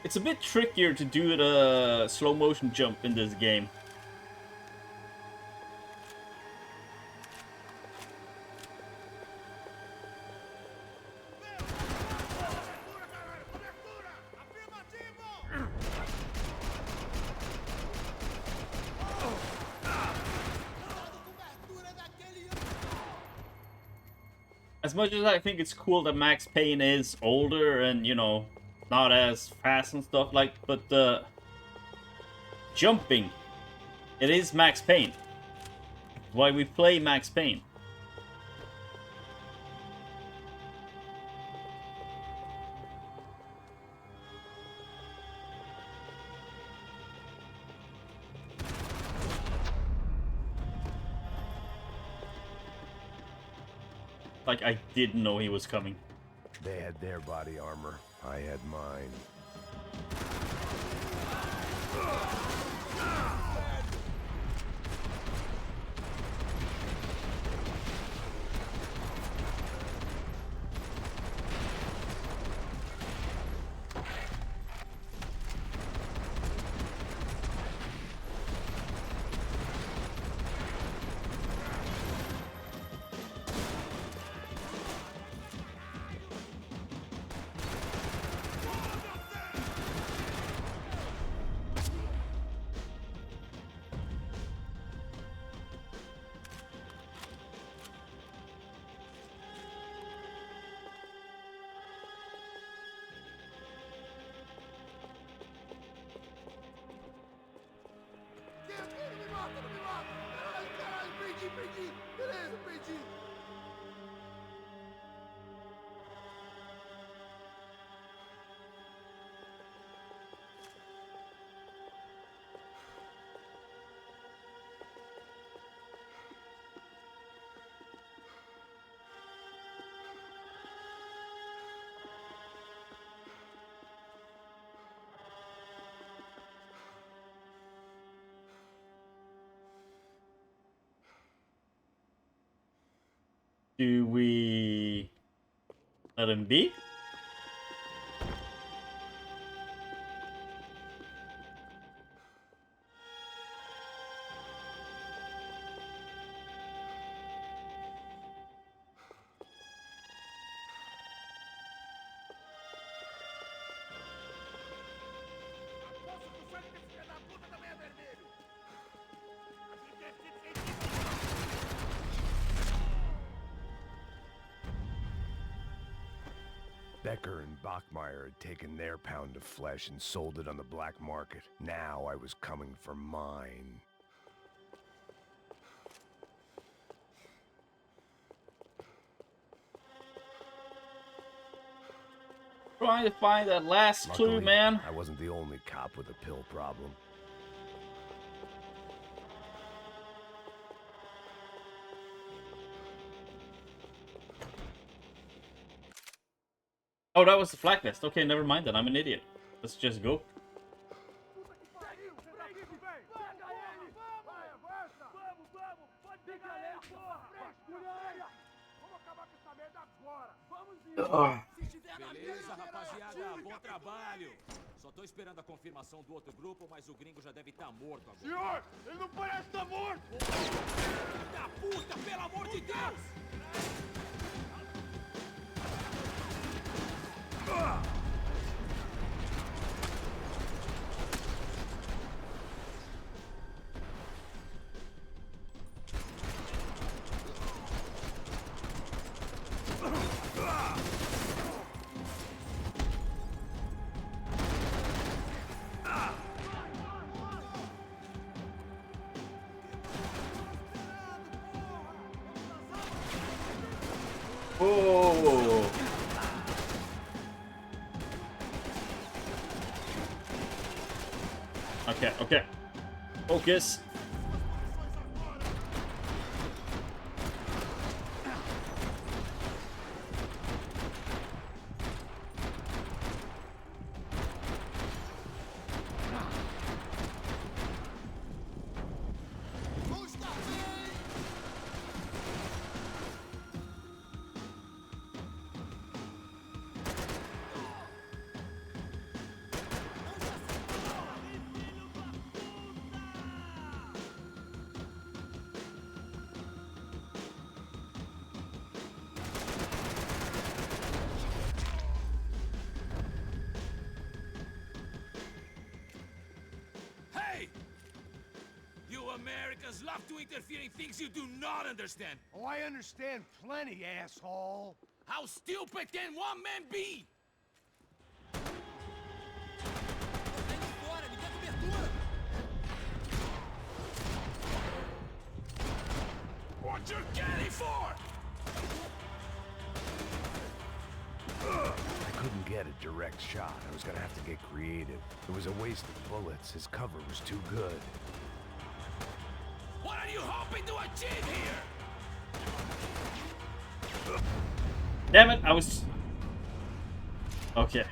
It's a bit trickier to do the slow motion jump in this game. As much as I think it's cool that Max Payne is older and, you know, not as fast and stuff like, but the jumping, it is Max Payne. Why we play Max Payne. Like, I didn't know he was coming. They had their body armor. I had mine. Ih, beleza, perdi. Do we let him be? Becker and Bachmeyer had taken their pound of flesh and sold it on the black market. Now I was coming for mine. Trying to find that last clue, Luckily, man. I wasn't the only cop with a pill problem. Oh, that was the flag vest. Okay, never mind then. I'm an idiot. Let's just go. Beleza, rapaziada, bom trabalho. Só tô esperando a confirmação do outro grupo, mas o gringo já deve estar morto agora. Senhor, ele não parece estar morto! Da puta, pelo amor de Deus! Whoa. Okay, okay. Focus. Hey! You Americans love to interfere in things you do not understand. Oh, I understand plenty, asshole. How stupid can one man be? What you getting for? I couldn't get a direct shot. I was gonna have to get creative. It was a waste of bullets. His cover was too good. What are you hoping to achieve here? Damn it, I was... Okay.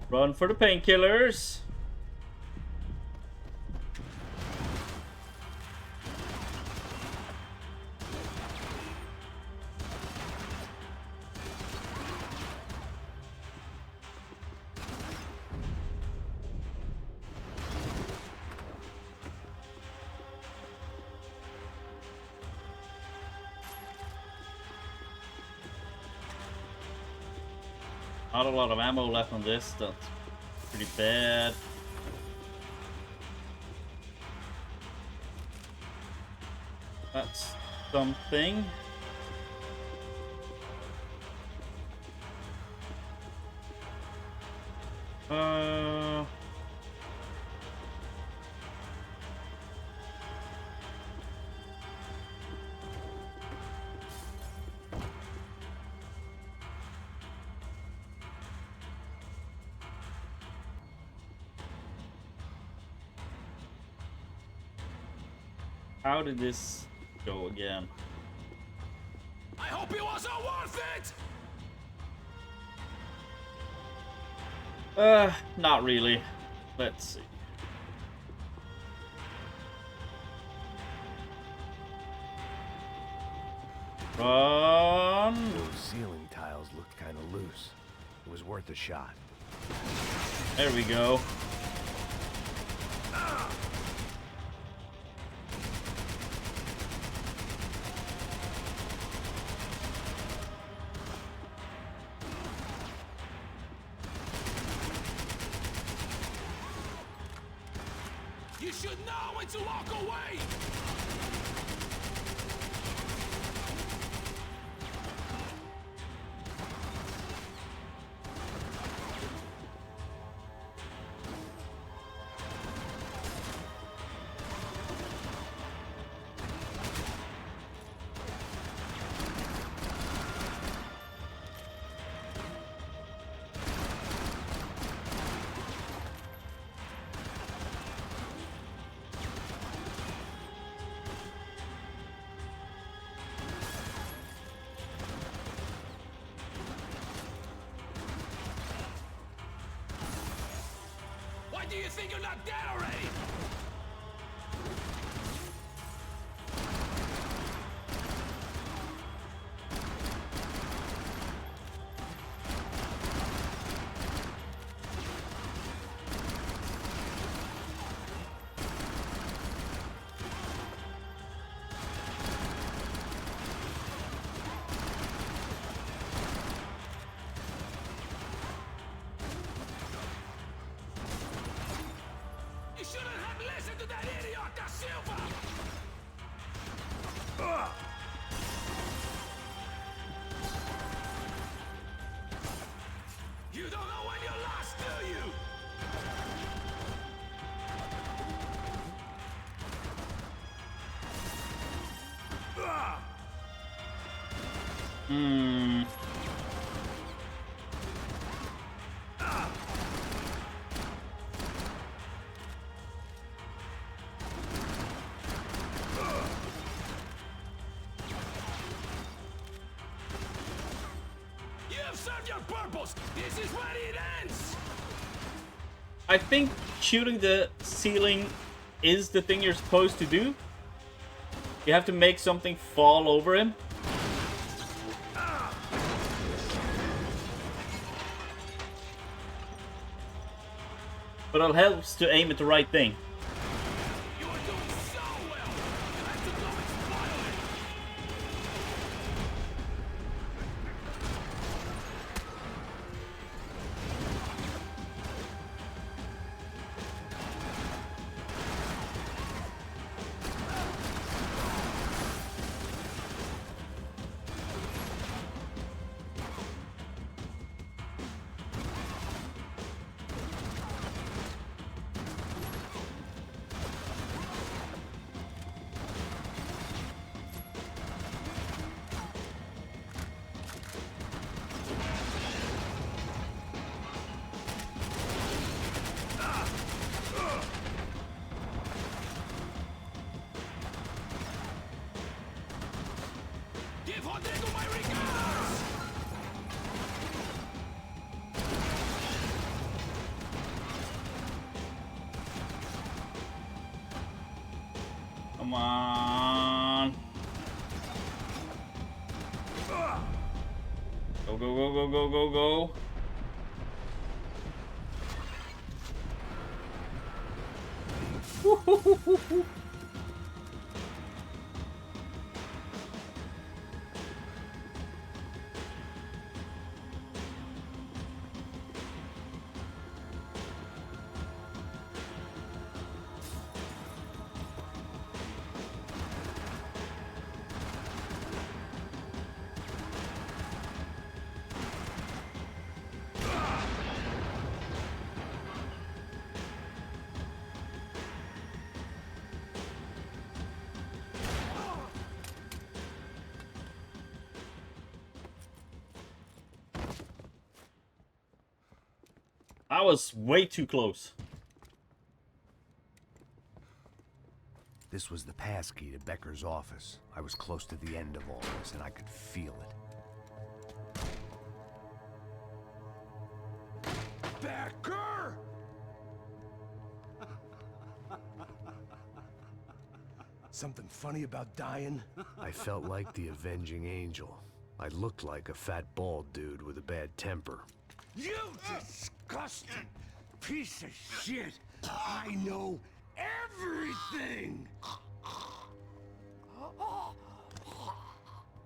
Run for the painkillers. Not a lot of ammo left on this. That's pretty bad. That's something. How did this go again? I hope it wasn't worth it! Not really. Let's see. Run! Those ceiling tiles looked kind of loose. It was worth a shot. There we go. You should know when to walk away! Why do you think you're not dead already? You shouldn't have listened to that idiot, Da Silva! You don't know when you're lost, do you? Hmm. You have served your purpose! This is where it ends! I think shooting the ceiling is the thing you're supposed to do. You have to make something fall over him. But it helps to aim at the right thing. You are doing so well! You have to go and spoil it! Give Rodrigo my regards! Come on. Go, go, go, go, go, go, go. Woo-hoo-hoo-hoo-hoo. I was way too close. This was the passkey to Becker's office. I was close to the end of all this, and I could feel it. Becker! Something funny about dying? I felt like the avenging angel. I looked like a fat bald dude with a bad temper. You disgusting piece of shit! I know everything!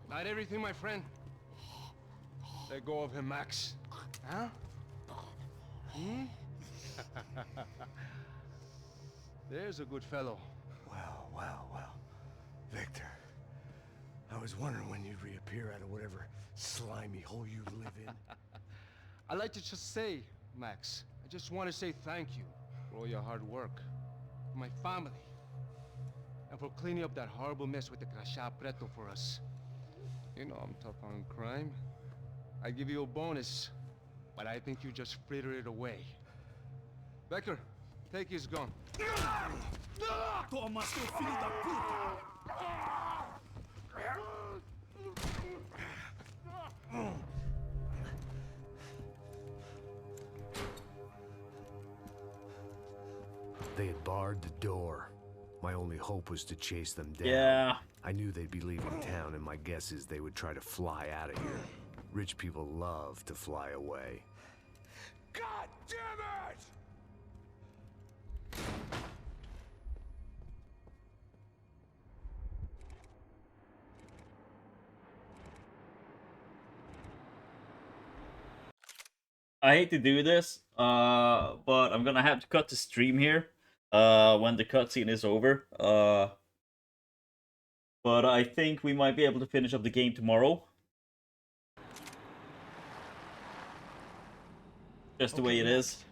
Not everything, my friend. Let go of him, Max. Huh? Hmm? There's a good fellow. Well. Victor, I was wondering when you'd reappear out of whatever slimy hole you live in. I'd like to just say, Max, I just want to say thank you for all your hard work, for my family, and for cleaning up that horrible mess with the Crachá Preto for us. You know I'm tough on crime. I give you a bonus, but I think you just fritter it away. Becker, take his gun. Toma, seu filho da puta! They had barred the door. My only hope was to chase them down. Yeah. I knew they'd be leaving town, and my guess is they would try to fly out of here. Rich people love to fly away. God damn it! I hate to do this, but I'm gonna have to cut the stream here when the cutscene is over. But I think we might be able to finish up the game tomorrow. Just the way it is.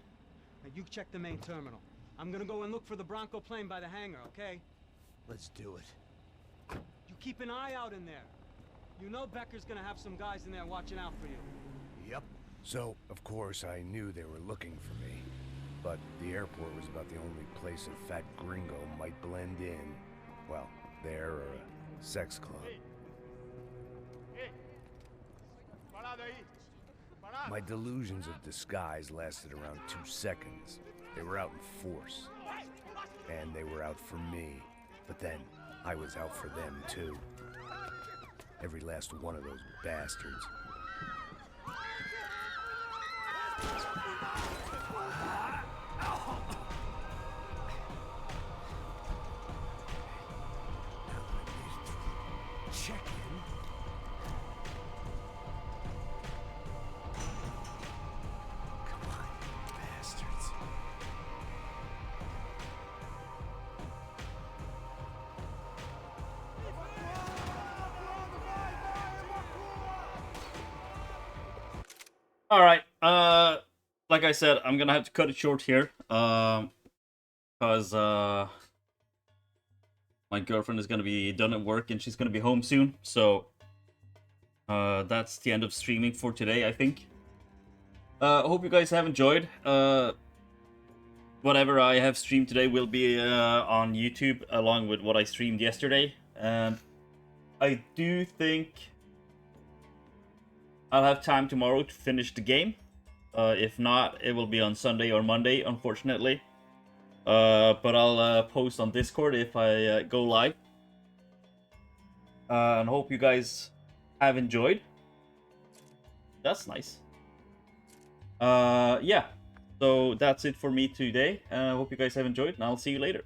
Now you check the main terminal. I'm gonna go and look for the Bronco plane by the hangar, okay? Let's do it. You keep an eye out in there. You know Becker's gonna have some guys in there watching out for you. Yep. So, of course, I knew they were looking for me. But the airport was about the only place a fat gringo might blend in. Well, there or a sex club. My delusions of disguise lasted around 2 seconds. They were out in force. And they were out for me. But then, I was out for them, too. Every last one of those bastards. Check in. Come on, bastards. All right. Like I said, I'm gonna have to cut it short here. Because my girlfriend is gonna be done at work and she's gonna be home soon. So that's the end of streaming for today, I think. I hope you guys have enjoyed. Whatever I have streamed today will be on YouTube along with what I streamed yesterday. And I do think I'll have time tomorrow to finish the game. If not, it will be on Sunday or Monday, unfortunately. But I'll post on Discord if I go live. And hope you guys have enjoyed. That's nice. Yeah. So that's it for me today. I hope you guys have enjoyed, and I'll see you later.